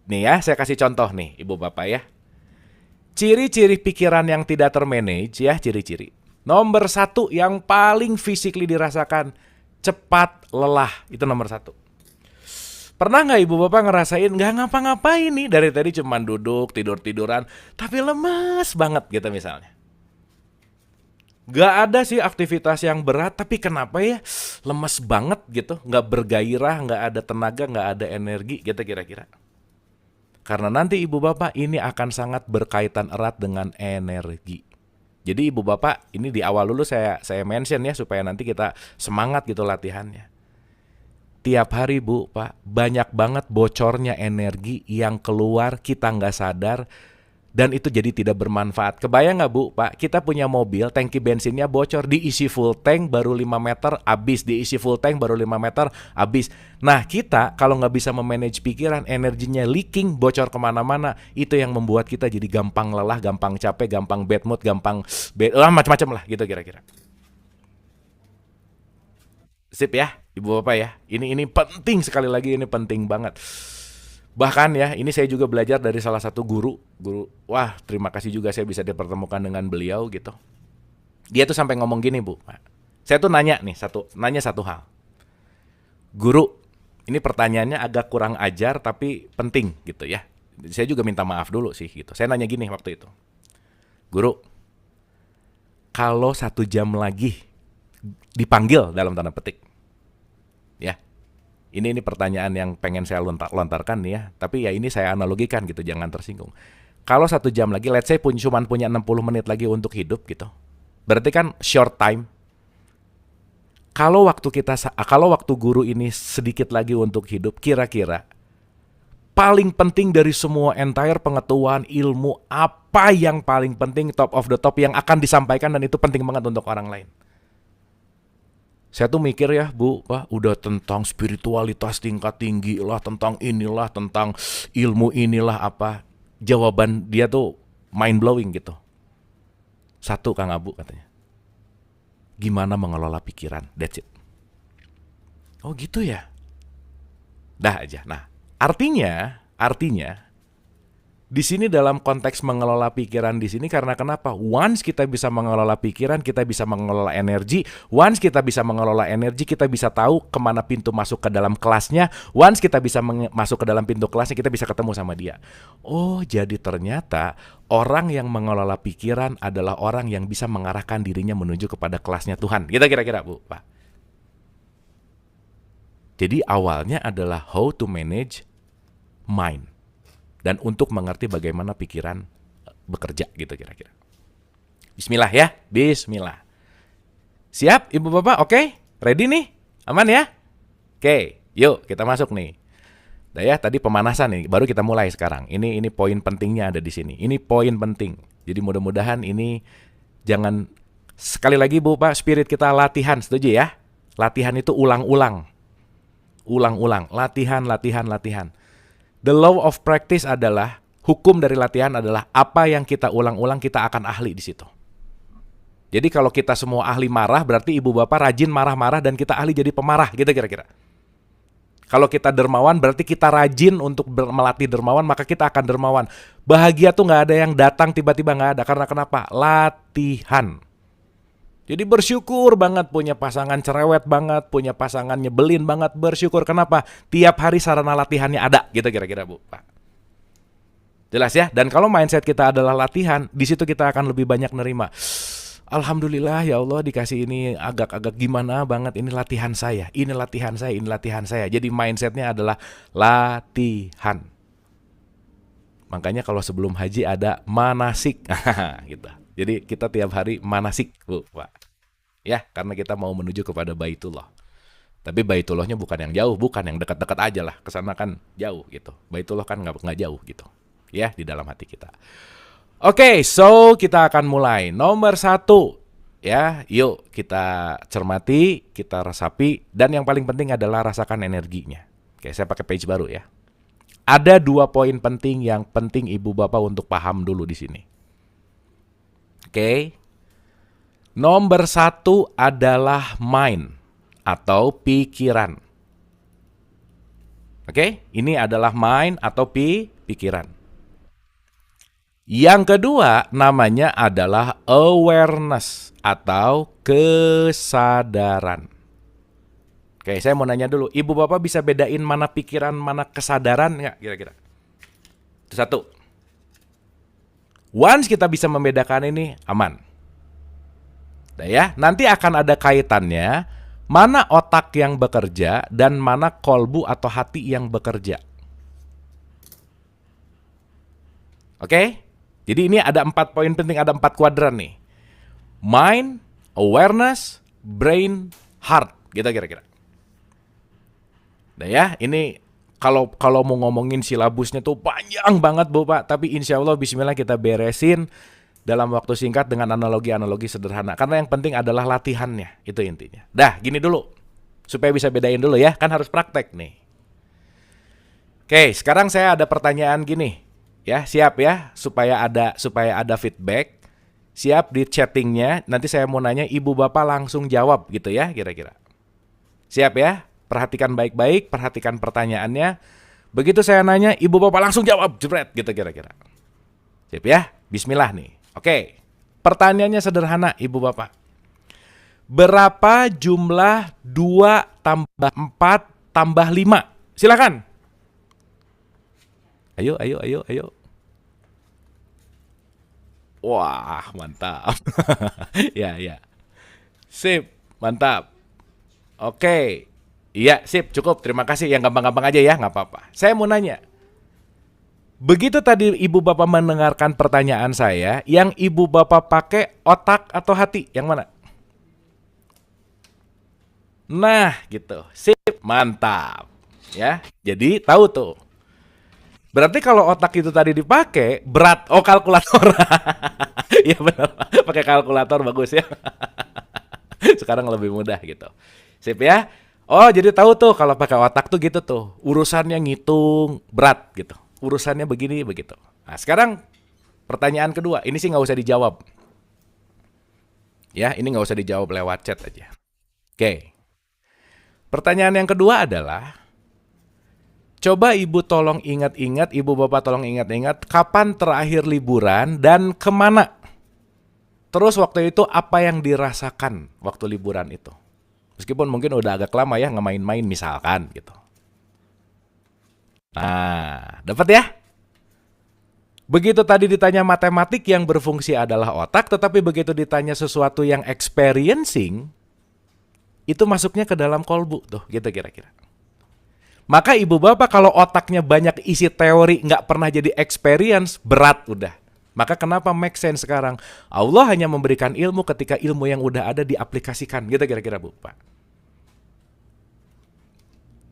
[SPEAKER 1] nih ya, saya kasih contoh nih, Ibu Bapak ya. Ciri-ciri pikiran yang tidak termanage ya, ciri-ciri. Nomor 1 yang paling physically dirasakan, cepat lelah. Itu nomor 1. Pernah nggak Ibu Bapak ngerasain nggak ngapa-ngapain nih, dari tadi cuman duduk, tidur-tiduran, tapi lemas banget gitu misalnya. Nggak ada sih aktivitas yang berat, tapi kenapa ya lemes banget gitu, nggak bergairah, nggak ada tenaga, nggak ada energi gitu kira-kira. Karena nanti Ibu Bapak ini akan sangat berkaitan erat dengan energi. Jadi Ibu Bapak ini di awal dulu saya mention ya supaya nanti kita semangat gitu latihannya. Tiap hari Bu, Pak, banyak banget bocornya energi yang keluar kita nggak sadar dan itu jadi tidak bermanfaat. Kebayang nggak Bu, Pak, kita punya mobil, tangki bensinnya bocor, diisi full tank baru 5 meter habis, diisi full tank baru 5 meter habis. Nah kita kalau nggak bisa memanage pikiran, energinya leaking, bocor kemana-mana, itu yang membuat kita jadi gampang lelah, gampang capek, gampang bad mood, gampang macam-macam lah gitu kira-kira. Sip ya, Ibu Bapak ya. Ini penting sekali lagi, ini penting banget. Bahkan ya, ini saya juga belajar dari salah satu guru. Wah, terima kasih juga saya bisa dipertemukan dengan beliau gitu. Dia tuh sampai ngomong gini, Bu. Saya tuh nanya satu hal. Guru, ini pertanyaannya agak kurang ajar tapi penting gitu ya. Saya juga minta maaf dulu sih gitu. Saya nanya gini waktu itu. Guru, kalau 1 jam lagi dipanggil dalam tanda petik, ya. Ini pertanyaan yang pengen saya lontarkan nih ya. Tapi ya ini saya analogikan gitu, jangan tersinggung. Kalau 1 jam lagi, let's say cuma punya 60 menit lagi untuk hidup gitu. Berarti kan short time. Kalau waktu guru ini sedikit lagi untuk hidup, kira-kira paling penting dari semua entire pengetahuan, ilmu, apa yang paling penting, top of the top yang akan disampaikan dan itu penting banget untuk orang lain. Saya tuh mikir ya Bu, Pak, udah tentang spiritualitas tingkat tinggi lah, tentang inilah, tentang ilmu inilah apa. Jawaban dia tuh mind blowing gitu. 1 Kang Abu katanya. Gimana mengelola pikiran, that's it. Oh gitu ya. Dah aja. Nah, artinya di sini dalam konteks mengelola pikiran di sini karena kenapa? Once kita bisa mengelola pikiran, kita bisa mengelola energi. Once kita bisa mengelola energi, kita bisa tahu kemana pintu masuk ke dalam kelasnya. Once kita bisa masuk ke dalam pintu kelasnya, kita bisa ketemu sama dia. Oh, jadi ternyata orang yang mengelola pikiran adalah orang yang bisa mengarahkan dirinya menuju kepada kelasnya Tuhan. Gitu kira-kira, Bu, Pak. Jadi awalnya adalah how to manage mind. Dan untuk mengerti bagaimana pikiran bekerja gitu kira-kira. Bismillah ya, bismillah. Siap Ibu Bapak, oke? Ready nih? Aman ya? Oke, yuk kita masuk nih. Nah ya, tadi pemanasan nih, baru kita mulai sekarang. Ini poin pentingnya ada di sini. Ini poin penting. Jadi mudah-mudahan ini jangan, sekali lagi Bu Pak, spirit kita latihan, setuju ya? Latihan itu ulang-ulang. Ulang-ulang, latihan. The law of practice adalah, hukum dari latihan adalah apa yang kita ulang-ulang kita akan ahli di situ. Jadi kalau kita semua ahli marah, berarti Ibu Bapak rajin marah-marah dan kita ahli jadi pemarah, gitu kira-kira. Kalau kita dermawan berarti kita rajin untuk melatih dermawan, maka kita akan dermawan. Bahagia tuh nggak ada yang datang tiba-tiba, nggak ada. Karena kenapa? Latihan. Jadi bersyukur banget punya pasangan cerewet banget, punya pasangan nyebelin banget, bersyukur. Kenapa? Tiap hari sarana latihannya ada, gitu kira-kira Bu, Pak. Jelas ya? Dan kalau mindset kita adalah latihan, di situ kita akan lebih banyak nerima. Alhamdulillah ya Allah dikasih ini agak-agak gimana banget, ini latihan saya, ini latihan saya, ini latihan saya. Jadi mindsetnya adalah latihan. Makanya kalau sebelum haji ada manasik, gitu. Jadi kita tiap hari manasik, Bu, Pak. Ya, karena kita mau menuju kepada Baitullah. Tapi Baitullahnya bukan yang jauh, bukan yang dekat-dekat aja lah. Kesana kan jauh gitu. Baitullah kan nggak jauh gitu. Ya, di dalam hati kita. Oke, so kita akan mulai. Nomor 1, ya, yuk kita cermati, kita resapi, dan yang paling penting adalah rasakan energinya. Oke, saya pakai page baru ya. Ada 2 poin penting yang penting ibu bapak untuk paham dulu di sini. Oke. Nomor 1 adalah mind atau pikiran. Oke, ini adalah mind atau pikiran. Yang kedua namanya adalah awareness atau kesadaran. Oke, saya mau nanya dulu, ibu bapak bisa bedain mana pikiran, mana kesadaran nggak kira-kira? Itu 1. Once kita bisa membedakan ini, aman. Nah ya, nanti akan ada kaitannya mana otak yang bekerja dan mana kolbu atau hati yang bekerja. Oke? Jadi ini ada 4 poin penting, ada 4 kuadran nih. Mind, awareness, brain, heart. Gitu kira-kira. Nah ya, ini kalau mau ngomongin silabusnya tuh panjang banget Bu Pak. Tapi insya Allah bismillah kita beresin dalam waktu singkat dengan analogi-analogi sederhana. Karena yang penting adalah latihannya, itu intinya. Dah, gini dulu. Supaya bisa bedain dulu ya, kan harus praktek nih. Oke, sekarang saya ada pertanyaan gini. Ya, siap ya, supaya ada feedback. Siap di chattingnya, nanti saya mau nanya ibu bapak langsung jawab gitu ya, kira-kira. Siap ya, perhatikan baik-baik, perhatikan pertanyaannya. Begitu saya nanya, ibu bapak langsung jawab, jebret gitu kira-kira. Siap ya, bismillah nih. Oke, pertanyaannya sederhana ibu bapak. Berapa jumlah 2 tambah 4 tambah 5? Silakan. Ayo. Wah, mantap. Ya. Sip, mantap. Oke. Iya, sip, cukup. Terima kasih. Yang gampang-gampang aja ya, nggak apa-apa. Saya mau nanya. Begitu tadi ibu bapak mendengarkan pertanyaan saya, yang ibu bapak pakai otak atau hati? Yang mana? Nah, gitu. Sip, mantap. Ya, jadi tahu tuh. Berarti kalau otak itu tadi dipakai, berat. Oh, kalkulator. Iya benar. Pakai kalkulator bagus ya. Sekarang lebih mudah gitu. Sip ya. Oh, jadi tahu tuh kalau pakai otak tuh gitu tuh. Urusannya ngitung berat gitu. Urusannya begini begitu. Nah, sekarang pertanyaan kedua. Ini sih nggak usah dijawab. Ya, ini nggak usah dijawab lewat chat aja. Oke. Pertanyaan yang kedua adalah, coba ibu tolong ingat-ingat, ibu bapak tolong ingat-ingat, kapan terakhir liburan dan kemana? Terus waktu itu apa yang dirasakan waktu liburan itu? Meskipun mungkin udah agak lama ya ngemain-main misalkan gitu. Nah, dapat ya? Begitu tadi ditanya matematik yang berfungsi adalah otak, tetapi begitu ditanya sesuatu yang experiencing, itu masuknya ke dalam kolbu tuh, gitu kira-kira. Maka ibu bapak kalau otaknya banyak isi teori, nggak pernah jadi experience, berat udah. Maka kenapa make sense sekarang? Allah hanya memberikan ilmu ketika ilmu yang udah ada diaplikasikan, gitu kira-kira Bu Pak.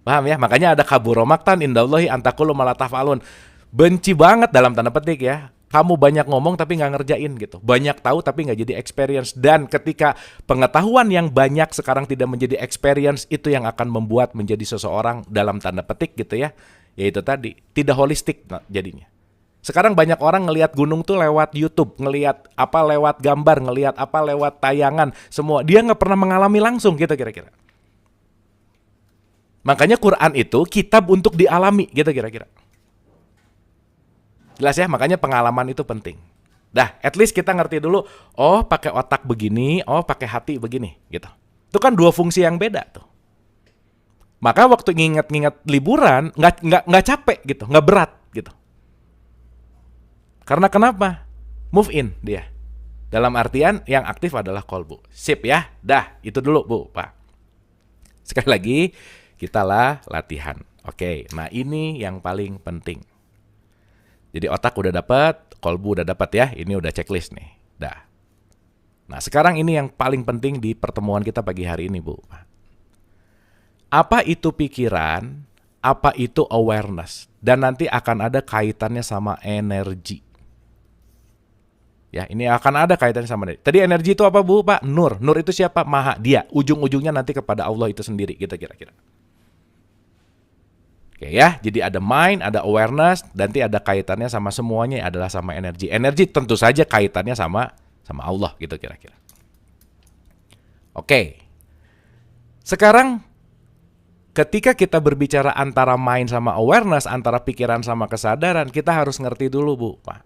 [SPEAKER 1] Paham ya? Makanya ada kaburomaktan indallahi antakulu malatafalun. Benci banget dalam tanda petik ya. Kamu banyak ngomong tapi nggak ngerjain gitu. Banyak tahu tapi nggak jadi experience. Dan ketika pengetahuan yang banyak sekarang tidak menjadi experience, itu yang akan membuat menjadi seseorang dalam tanda petik gitu ya. Yaitu tadi, tidak holistik jadinya. Sekarang banyak orang ngelihat gunung tuh lewat YouTube, ngelihat apa lewat gambar, ngelihat apa lewat tayangan, semua. Dia nggak pernah mengalami langsung gitu kira-kira. Makanya Quran itu kitab untuk dialami gitu kira-kira. Jelas ya, makanya pengalaman itu penting. Dah, at least kita ngerti dulu, oh pakai otak begini, oh pakai hati begini, gitu. Itu kan dua fungsi yang beda tuh. Maka waktu nginget-nginget liburan, nggak capek gitu, nggak berat gitu. Karena kenapa? Move in dia. Dalam artian yang aktif adalah kolbu. Sip ya, dah itu dulu Bu, Pak. Sekali lagi, kita latihan. Oke, nah ini yang paling penting. Jadi otak udah dapat, kolbu udah dapat ya. Ini udah checklist nih. Dah. Nah, sekarang ini yang paling penting di pertemuan kita pagi hari ini, Bu. Apa itu pikiran? Apa itu awareness? Dan nanti akan ada kaitannya sama energi. Ya, ini akan ada kaitannya sama energi. Tadi energi itu apa, Bu, Pak? Nur. Nur itu siapa? Maha. Dia. Ujung-ujungnya nanti kepada Allah itu sendiri, gitu kira-kira. Oke ya, jadi ada mind, ada awareness, nanti ada kaitannya sama semuanya adalah sama energi. Energi tentu saja kaitannya sama Allah gitu kira-kira. Oke. Sekarang ketika kita berbicara antara mind sama awareness, antara pikiran sama kesadaran, kita harus ngerti dulu, Bu, Pak.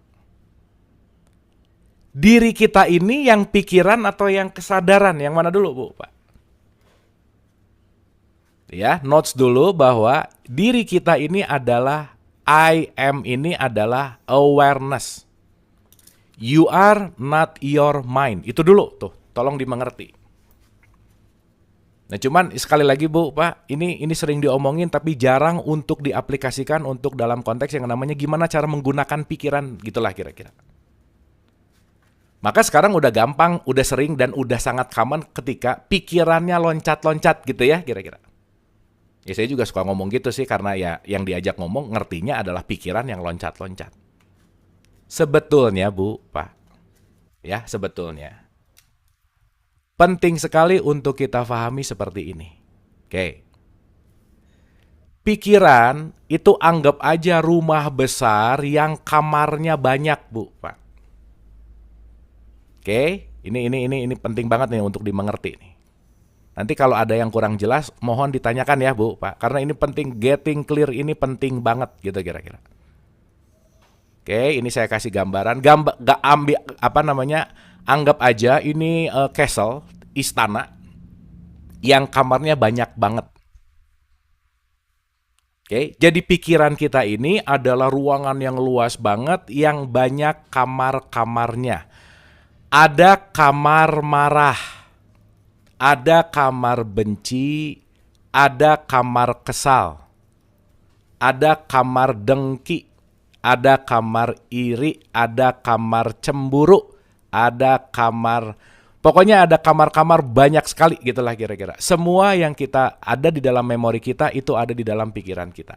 [SPEAKER 1] Diri kita ini yang pikiran atau yang kesadaran, yang mana dulu, Bu, Pak? Ya, notes dulu bahwa diri kita ini adalah I am ini adalah awareness. You are not your mind. Itu dulu tuh, tolong dimengerti. Nah, cuman sekali lagi Bu, Pak, ini sering diomongin tapi jarang untuk diaplikasikan untuk dalam konteks yang namanya gimana cara menggunakan pikiran, gitulah kira-kira. Maka sekarang udah gampang, udah sering dan udah sangat common ketika pikirannya loncat-loncat gitu ya, kira-kira. Ya saya juga suka ngomong gitu sih karena ya yang diajak ngomong ngertinya adalah pikiran yang loncat-loncat. Sebetulnya Bu, Pak, ya sebetulnya penting sekali untuk kita pahami seperti ini. Oke. Pikiran itu anggap aja rumah besar yang kamarnya banyak, Bu, Pak. Oke, ini penting banget nih untuk dimengerti nih. Nanti kalau ada yang kurang jelas, mohon ditanyakan ya Bu, Pak. Karena ini penting, getting clear ini penting banget gitu kira-kira. Oke, ini saya kasih gambaran. Gak ambil apa namanya? Anggap aja ini castle, istana yang kamarnya banyak banget. Oke, jadi pikiran kita ini adalah ruangan yang luas banget yang banyak kamar-kamarnya. Ada kamar marah. Ada kamar benci, ada kamar kesal, ada kamar dengki, ada kamar iri, ada kamar cemburu, ada kamar, pokoknya ada kamar-kamar banyak sekali gitulah kira-kira. Semua yang kita ada di dalam memori kita itu ada di dalam pikiran kita.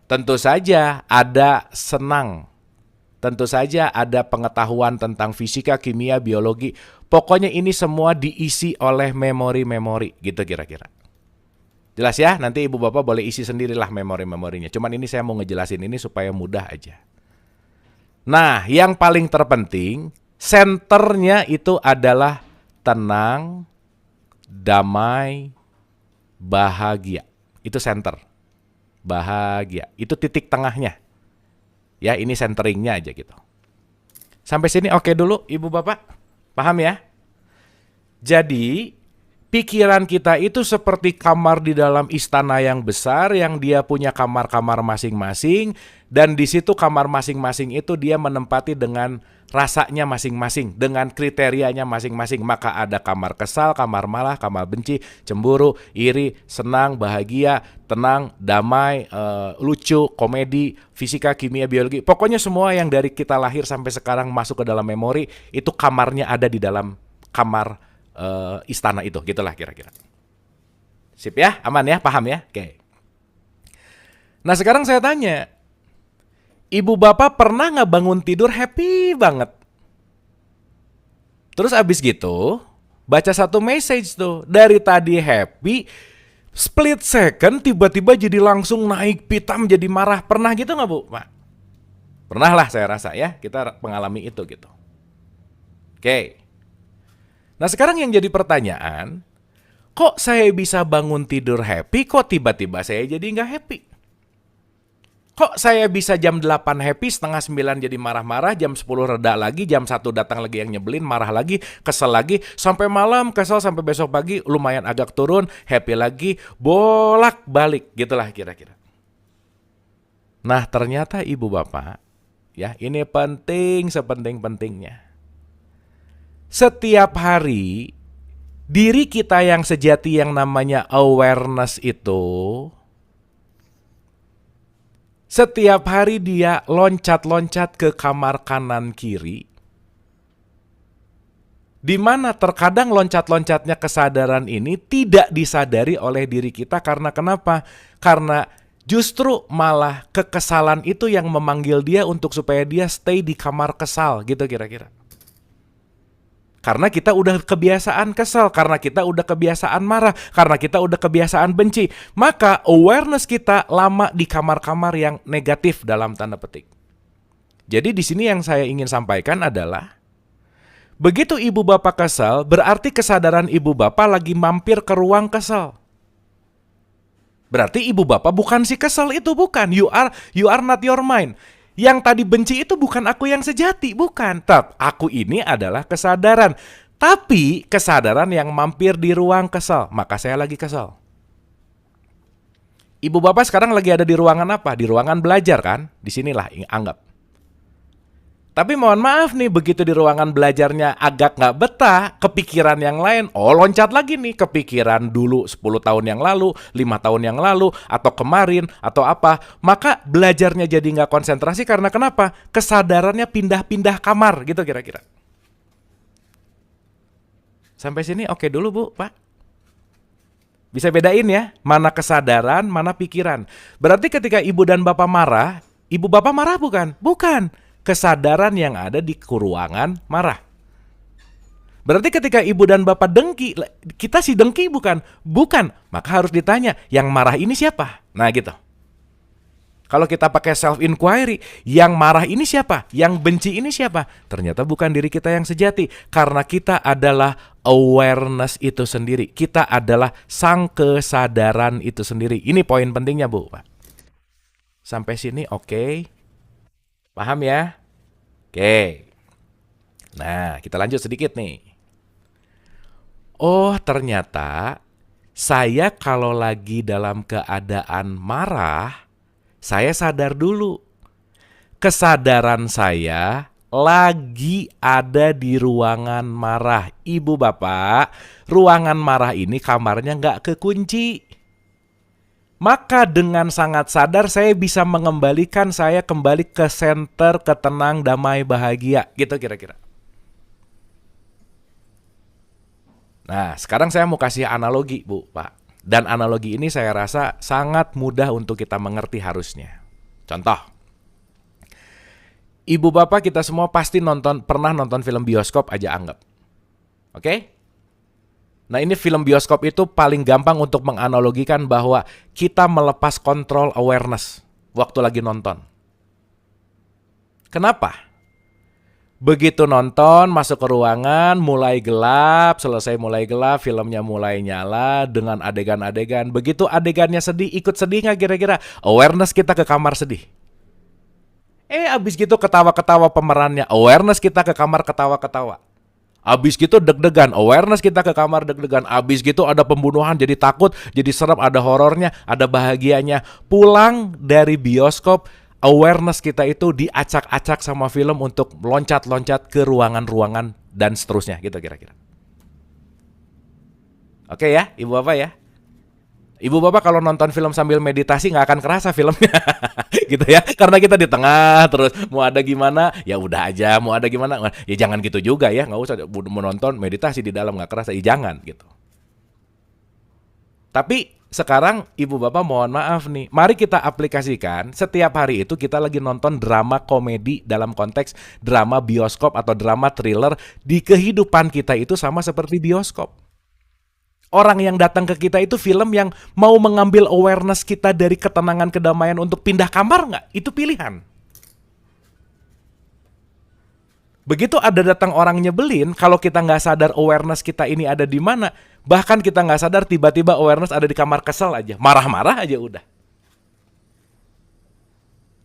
[SPEAKER 1] Tentu saja ada senang. Tentu saja ada pengetahuan tentang fisika, kimia, biologi. Pokoknya ini semua diisi oleh memori-memori gitu kira-kira. Jelas ya? Nanti ibu bapak boleh isi sendirilah memori-memorinya. Cuman ini saya mau ngejelasin ini supaya mudah aja. Nah, yang paling terpenting, senternya itu adalah tenang, damai, bahagia. Itu center. Bahagia. Itu titik tengahnya. Ya, ini centeringnya aja gitu. Sampai sini oke dulu, Ibu Bapak? Paham ya? Jadi, pikiran kita itu seperti kamar di dalam istana yang besar, yang dia punya kamar-kamar masing-masing, dan di situ kamar masing-masing itu dia menempati dengan rasanya masing-masing, dengan kriterianya masing-masing. Maka ada kamar kesal, kamar marah, kamar benci, cemburu, iri, senang, bahagia, tenang, damai, lucu, komedi, fisika, kimia, biologi. Pokoknya semua yang dari kita lahir sampai sekarang masuk ke dalam memori, itu kamarnya ada di dalam kamar istana itu, gitulah kira-kira. Sip ya, aman ya, paham ya? Oke. Nah sekarang saya tanya, Ibu bapak pernah nggak bangun tidur happy banget? Terus abis gitu, baca satu message tuh. Dari tadi happy, split second tiba-tiba jadi langsung naik pitam jadi marah. Pernah gitu nggak Bu, Pak? Pernah lah saya rasa ya, kita mengalami itu gitu. Oke. Nah sekarang yang jadi pertanyaan, kok saya bisa bangun tidur happy, kok tiba-tiba saya jadi nggak happy? Kok saya bisa jam 8 happy, setengah 9 jadi marah-marah, jam 10 reda lagi, jam 1 datang lagi yang nyebelin, marah lagi, kesel lagi, sampai malam kesel, sampai besok pagi lumayan agak turun, happy lagi, bolak-balik, gitulah kira-kira. Nah, ternyata ibu bapak, ya ini penting sepenting-pentingnya. Setiap hari, diri kita yang sejati yang namanya awareness itu, setiap hari dia loncat-loncat ke kamar kanan kiri, di mana terkadang loncat-loncatnya kesadaran ini tidak disadari oleh diri kita. Karena kenapa? Karena justru malah kekesalan itu yang memanggil dia untuk supaya dia stay di kamar kesal, gitu kira-kira. Karena kita udah kebiasaan kesel, karena kita udah kebiasaan marah, karena kita udah kebiasaan benci. Maka awareness kita lama di kamar-kamar yang negatif dalam tanda petik. Jadi di sini yang saya ingin sampaikan adalah, begitu ibu bapak kesel, berarti kesadaran ibu bapak lagi mampir ke ruang kesel. Berarti ibu bapak bukan si kesel itu, bukan. You are not your mind. Yang tadi benci itu bukan aku yang sejati, bukan. Aku ini adalah kesadaran. Tapi kesadaran yang mampir di ruang kesel, maka saya lagi kesel. Ibu bapak sekarang lagi ada di ruangan apa? Di ruangan belajar kan? Disinilah anggap. Tapi mohon maaf nih, begitu di ruangan belajarnya agak nggak betah, kepikiran yang lain, loncat lagi nih, kepikiran dulu 10 tahun yang lalu, 5 tahun yang lalu, atau kemarin, atau apa. Maka belajarnya jadi nggak konsentrasi karena kenapa? Kesadarannya pindah-pindah kamar, gitu kira-kira. Sampai sini oke dulu Bu, Pak? Bisa bedain ya, mana kesadaran, mana pikiran. Berarti ketika ibu dan bapak marah, ibu bapak marah bukan? Bukan. Kesadaran yang ada di ruangan marah. Berarti ketika ibu dan bapak dengki, kita si dengki bukan? Bukan. Maka harus ditanya, yang marah ini siapa? Nah gitu. Kalau kita pakai self-inquiry, yang marah ini siapa? Yang benci ini siapa? Ternyata bukan diri kita yang sejati. Karena kita adalah awareness itu sendiri. Kita adalah sang kesadaran itu sendiri. Ini poin pentingnya Bu. Sampai sini oke? Paham ya? Oke. Nah, kita lanjut sedikit nih. Oh, ternyata saya kalau lagi dalam keadaan marah, saya sadar dulu. Kesadaran saya lagi ada di ruangan marah. Ibu bapak, ruangan marah ini kamarnya nggak kekunci. Maka dengan sangat sadar saya bisa mengembalikan saya kembali ke center, ke tenang, damai, bahagia. Gitu kira-kira. Nah, sekarang saya mau kasih analogi, Bu, Pak. Dan analogi ini saya rasa sangat mudah untuk kita mengerti harusnya. Contoh. Ibu bapak kita semua pasti pernah nonton film bioskop aja anggap. Oke? Nah ini film bioskop itu paling gampang untuk menganalogikan bahwa kita melepas kontrol awareness waktu lagi nonton. Kenapa? Begitu nonton, masuk ke ruangan, mulai gelap, selesai mulai gelap, filmnya mulai nyala dengan adegan-adegan. Begitu adegannya sedih, ikut sedih nggak kira-kira? Awareness kita ke kamar sedih. Abis gitu ketawa-ketawa pemerannya, awareness kita ke kamar ketawa-ketawa. Abis gitu deg-degan, awareness kita ke kamar deg-degan. Abis gitu ada pembunuhan, jadi takut, jadi serem, ada horornya, ada bahagianya. Pulang dari bioskop, awareness kita itu diacak-acak sama film untuk loncat-loncat ke ruangan-ruangan dan seterusnya gitu kira-kira. Oke ya, ibu bapak ya. Ibu bapak kalau nonton film sambil meditasi nggak akan kerasa filmnya, gitu ya. Karena kita di tengah terus mau ada gimana, ya udah aja. Mau ada gimana, ya jangan gitu juga ya. Nggak usah menonton meditasi di dalam nggak kerasa, ya jangan gitu. Tapi sekarang ibu bapak mohon maaf nih, mari kita aplikasikan setiap hari itu kita lagi nonton drama komedi dalam konteks drama bioskop atau drama thriller di kehidupan kita itu sama seperti bioskop. Orang yang datang ke kita itu film yang mau mengambil awareness kita dari ketenangan kedamaian untuk pindah kamar nggak? Itu pilihan. Begitu ada datang orang nyebelin, kalau kita nggak sadar awareness kita ini ada di mana, bahkan kita nggak sadar tiba-tiba awareness ada di kamar kesel aja, marah-marah aja udah.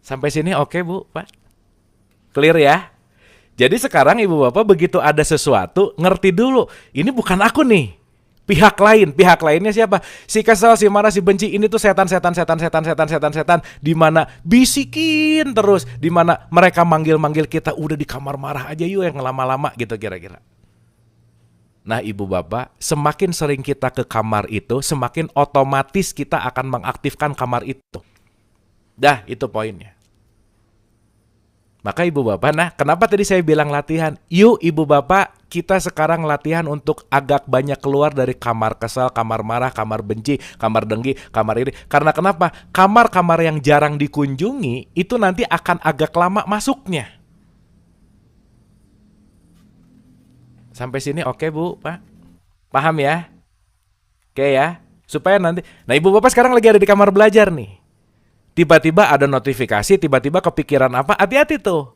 [SPEAKER 1] Sampai sini oke Bu, Pak? Clear ya? Jadi sekarang Ibu Bapak begitu ada sesuatu, ngerti dulu, ini bukan aku nih. Pihak lain, pihak lainnya siapa? Si kesel, si marah, si benci, ini tuh setan, di mana bisikin terus, di mana mereka manggil-manggil kita, udah di kamar marah aja yuk yang lama-lama gitu kira-kira. Nah Ibu Bapak, semakin sering kita ke kamar itu, semakin otomatis kita akan mengaktifkan kamar itu. Dah, itu poinnya. Maka Ibu Bapak, nah kenapa tadi saya bilang latihan? Yuk Ibu Bapak, kita sekarang latihan untuk agak banyak keluar dari kamar kesal, kamar marah, kamar benci, kamar dengki, kamar ini. Karena kenapa? Kamar-kamar yang jarang dikunjungi, itu nanti akan agak lama masuknya. Sampai sini oke Bu, Pak? Paham ya? Oke ya? Supaya nanti, nah Ibu Bapak sekarang lagi ada di kamar belajar nih. Tiba-tiba ada notifikasi, tiba-tiba kepikiran apa, hati-hati tuh.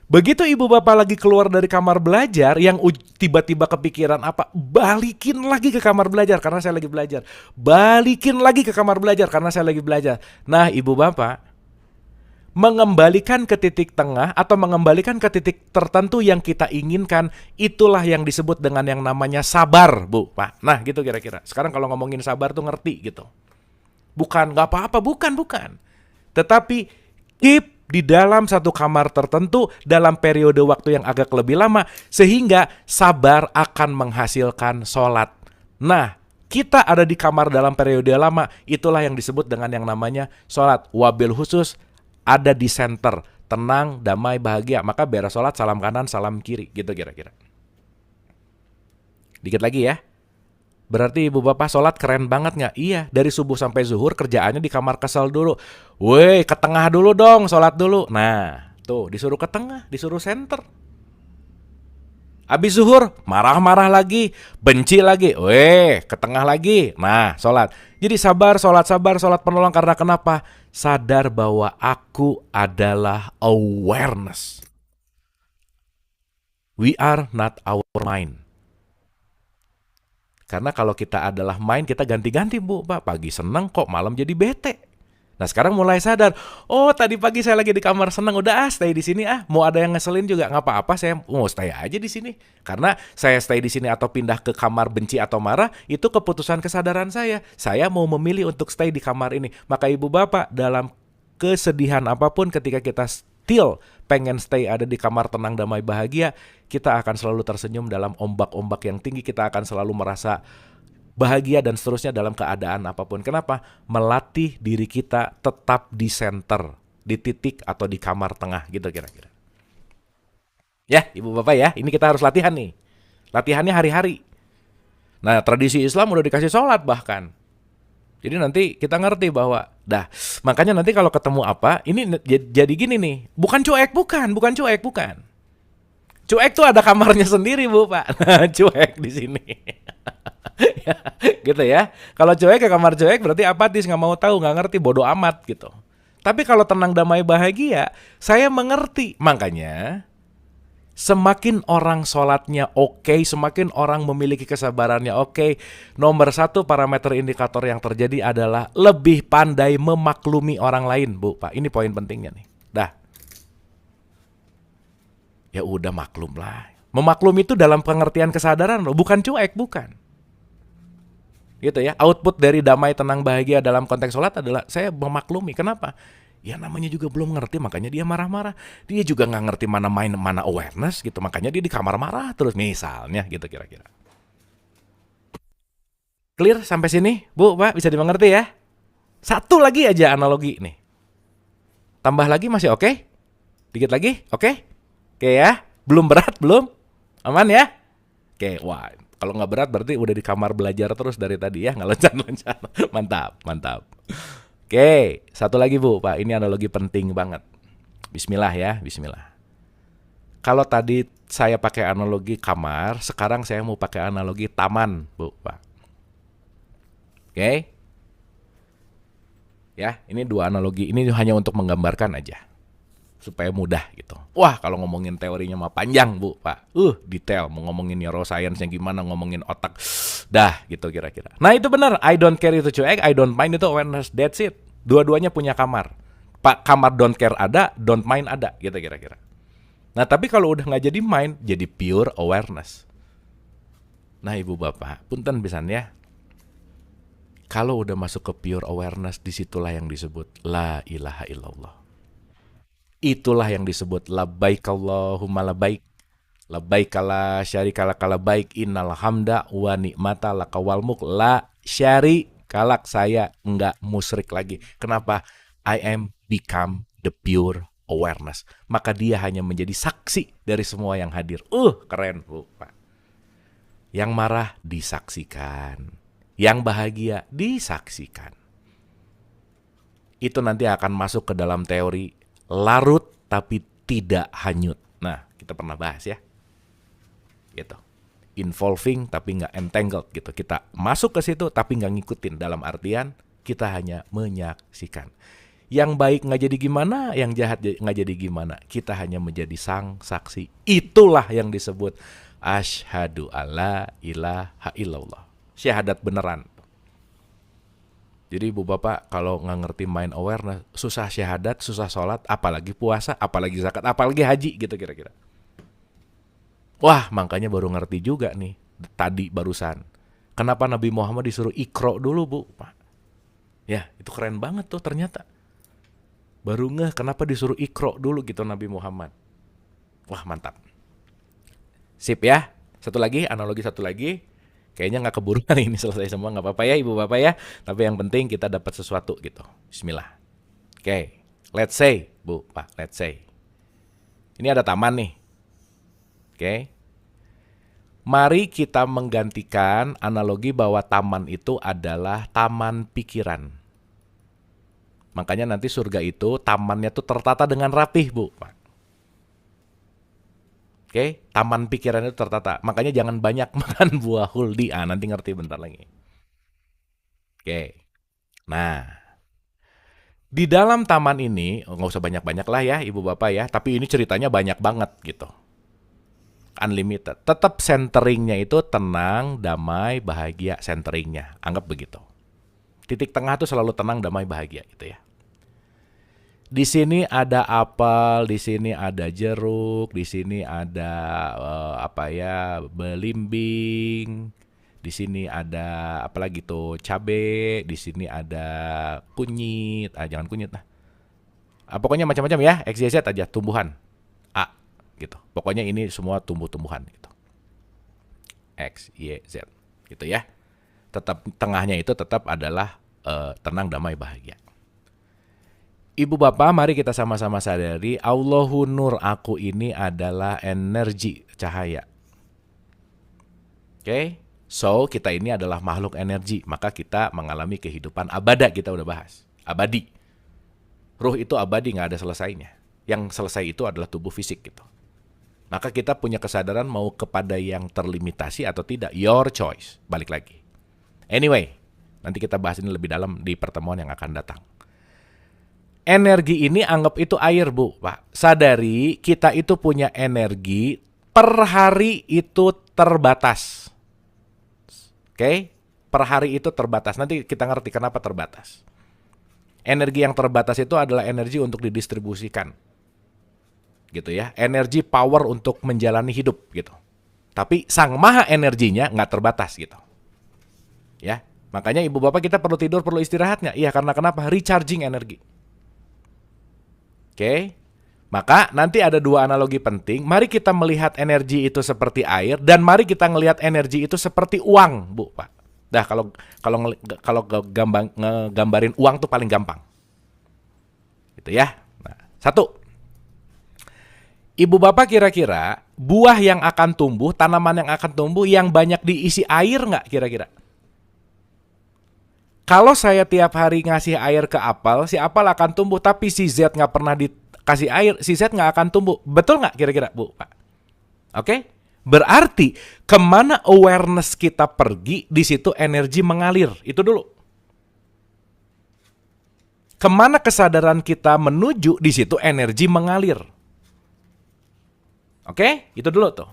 [SPEAKER 1] Begitu Ibu Bapak lagi keluar dari kamar belajar, yang tiba-tiba kepikiran apa, balikin lagi ke kamar belajar karena saya lagi belajar. Balikin lagi ke kamar belajar karena saya lagi belajar. Nah Ibu Bapak, mengembalikan ke titik tengah atau mengembalikan ke titik tertentu yang kita inginkan, itulah yang disebut dengan yang namanya sabar, Bu, Pak. Nah gitu kira-kira. Sekarang kalau ngomongin sabar tuh ngerti gitu. Bukan, nggak apa-apa, bukan. Tetapi keep di dalam satu kamar tertentu dalam periode waktu yang agak lebih lama, sehingga sabar akan menghasilkan sholat. Nah, kita ada di kamar dalam periode lama, itulah yang disebut dengan yang namanya sholat. Wabil khusus ada di center, tenang, damai, bahagia. Maka beres sholat, salam kanan, salam kiri, gitu kira-kira. Dikit lagi ya. Berarti Ibu Bapak sholat keren banget nggak? Iya, dari subuh sampai zuhur kerjaannya di kamar kesel dulu. Woi, ke tengah dulu dong, sholat dulu. Nah, tuh disuruh ke tengah, disuruh center. Habis zuhur, marah-marah lagi, benci lagi. Weh, ke tengah lagi. Nah, sholat. Jadi sabar, sholat penolong. Karena kenapa? Sadar bahwa aku adalah awareness. We are not our mind. Karena kalau kita adalah main, kita ganti-ganti Bu, Pak. Pagi seneng kok, malam jadi bete. Nah sekarang mulai sadar, oh tadi pagi saya lagi di kamar seneng, udah stay di sini mau ada yang ngeselin juga nggak apa-apa, saya mau stay aja di sini. Karena saya stay di sini atau pindah ke kamar benci atau marah, itu keputusan kesadaran saya. Saya mau memilih untuk stay di kamar ini. Maka Ibu Bapak, dalam kesedihan apapun, ketika kita still pengen stay ada di kamar tenang, damai, bahagia, kita akan selalu tersenyum dalam ombak-ombak yang tinggi. Kita akan selalu merasa bahagia dan seterusnya dalam keadaan apapun. Kenapa? Melatih diri kita tetap di center, di titik atau di kamar tengah gitu kira-kira. Ya Ibu Bapak ya, ini kita harus latihan nih. Latihannya hari-hari. Nah tradisi Islam udah dikasih sholat bahkan. Jadi nanti kita ngerti bahwa, makanya nanti kalau ketemu apa, ini jadi gini nih, bukan cuek. Cuek tuh ada kamarnya sendiri Bu, Pak. Cuek di sini. Ya, gitu ya. Kalau cuek ke kamar cuek berarti apatis, nggak mau tahu, nggak ngerti, bodoh amat gitu. Tapi kalau tenang, damai, bahagia, saya mengerti. Makanya semakin orang sholatnya oke, semakin orang memiliki kesabarannya oke, nomor satu parameter indikator yang terjadi adalah lebih pandai memaklumi orang lain, Bu, Pak. Ini poin pentingnya nih. Ya udah maklum lah. Memaklumi itu dalam pengertian kesadaran loh, bukan cuek, bukan. Gitu ya. Output dari damai, tenang, bahagia dalam konteks sholat adalah saya memaklumi. Kenapa? Ya namanya juga belum ngerti, makanya dia marah-marah. Dia juga nggak ngerti mana main, mana awareness gitu. Makanya dia di kamar marah terus misalnya gitu kira-kira. Clear sampai sini? Bu, Pak, bisa dimengerti ya? Satu lagi aja analogi nih. Tambah lagi masih oke? Dikit lagi? Oke? Oke ya? Belum berat, belum? Aman ya? Oke, wah. Kalau nggak berat berarti udah di kamar belajar terus dari tadi ya, nggak loncat-loncat. Mantap. Oke, satu lagi Bu, Pak. Ini analogi penting banget. Bismillah ya, bismillah. Kalau tadi saya pakai analogi kamar, sekarang saya mau pakai analogi taman, Bu, Pak. Oke? Ya, ini dua analogi. Ini hanya untuk menggambarkan aja. supaya mudah gitu. Wah, kalau ngomongin teorinya mah panjang, Bu, Pak. Detail. Mau ngomongin neuroscience yang gimana, ngomongin otak. Dah, gitu kira-kira. Nah, itu benar. I don't care itu cuek, I don't mind itu awareness. That's it. Dua-duanya punya kamar. Pak, kamar don't care ada, don't mind ada, gitu kira-kira. Nah, tapi kalau udah nggak jadi mind, jadi pure awareness. Nah, Ibu Bapak, punten pisan ya. Kalau udah masuk ke pure awareness, disitulah yang disebut la ilaha illallah. Itulah yang disebut labbaik Allahumma labbaik. Labbaik la syarika laka labbaik innal hamda wa ni'mata laka wal mulk la syarika lak. Saya enggak musyrik lagi. Kenapa? I am become the pure awareness. Maka dia hanya menjadi saksi dari semua yang hadir. Keren, Bu, Pak. Yang marah disaksikan. Yang bahagia disaksikan. Itu nanti akan masuk ke dalam teori larut tapi tidak hanyut. Nah, kita pernah bahas ya. Gitu. Involving tapi nggak entangled gitu. Kita masuk ke situ tapi nggak ngikutin. Dalam artian kita hanya menyaksikan. Yang baik nggak jadi gimana, yang jahat nggak jadi gimana. Kita hanya menjadi sang saksi. Itulah yang disebut asyhadu alla ilaha illallah. Syahadat beneran. Jadi Ibu Bapak kalau nggak ngerti mind awareness, susah syahadat, susah sholat, apalagi puasa, apalagi zakat, apalagi haji gitu kira-kira. Wah, makanya baru ngerti juga nih tadi barusan. Kenapa Nabi Muhammad disuruh ikro dulu, Bu, Pak? Ya, itu keren banget tuh ternyata. Baru ngeh kenapa disuruh ikro dulu gitu Nabi Muhammad. Wah, mantap. Sip ya. Satu lagi, analogi satu lagi. Kayaknya nggak keburu hari ini selesai semua, nggak apa-apa ya Ibu Bapak ya. Tapi yang penting kita dapat sesuatu gitu. Bismillah. Oke, let's say, Bu, Pak, let's say. Ini ada taman nih. Oke. Mari kita menggantikan analogi bahwa taman itu adalah taman pikiran. Makanya nanti surga itu tamannya tuh tertata dengan rapih, Bu, Pak. Oke, taman pikiran itu tertata. Makanya jangan banyak makan buah huldi. Nanti ngerti bentar lagi. Oke. Nah, di dalam taman ini, nggak usah banyak-banyak lah ya Ibu Bapak ya. Tapi ini ceritanya banyak banget gitu. Unlimited. Tetap centeringnya itu tenang, damai, bahagia. Centeringnya. Anggap begitu. Titik tengah tuh selalu tenang, damai, bahagia gitu ya. Di sini ada apel, di sini ada jeruk, di sini ada belimbing, di sini ada apalagi tuh cabe, di sini ada kunyit, jangan kunyit lah. Pokoknya macam-macam ya, XYZ aja tumbuhan. A gitu. Pokoknya ini semua tumbuh-tumbuhan gitu. X, Y, Z gitu ya. Tetap tengahnya itu tetap adalah tenang, damai, bahagia. Ibu Bapak, mari kita sama-sama sadari Allahu Nur, aku ini adalah energi cahaya. Oke? So, kita ini adalah makhluk energi, maka kita mengalami kehidupan abada, kita udah bahas. Abadi. Ruh itu abadi, nggak ada selesainya. Yang selesai itu adalah tubuh fisik gitu. Maka kita punya kesadaran mau kepada yang terlimitasi atau tidak. Your choice. Balik lagi. Anyway, nanti kita bahas ini lebih dalam di pertemuan yang akan datang. Energi ini anggap itu air, Bu, Pak. Sadari kita itu punya energi per hari itu terbatas. Oke? Per hari itu terbatas. Nanti kita ngerti kenapa terbatas. Energi yang terbatas itu adalah energi untuk didistribusikan. Gitu ya. Energi power untuk menjalani hidup gitu. Tapi sang maha energinya nggak terbatas gitu. Ya. Makanya Ibu Bapak kita perlu tidur, perlu istirahat nggak? Iya, karena kenapa? Recharging energi. Oke, maka nanti ada dua analogi penting. Mari kita melihat energi itu seperti air dan mari kita melihat energi itu seperti uang, Bu, Pak. Dah kalau ngegambarin uang tuh paling gampang. Gitu ya. Nah, satu. Ibu Bapak kira-kira buah yang akan tumbuh, tanaman yang akan tumbuh yang banyak diisi air nggak kira-kira? Kalau saya tiap hari ngasih air ke apel, si apel akan tumbuh, tapi si Z nggak pernah dikasih air, si Z nggak akan tumbuh. Betul nggak kira-kira, Bu, Pak? Oke? Berarti kemana awareness kita pergi, di situ energi mengalir. Itu dulu. Kemana kesadaran kita menuju, di situ energi mengalir. Oke, itu dulu tuh.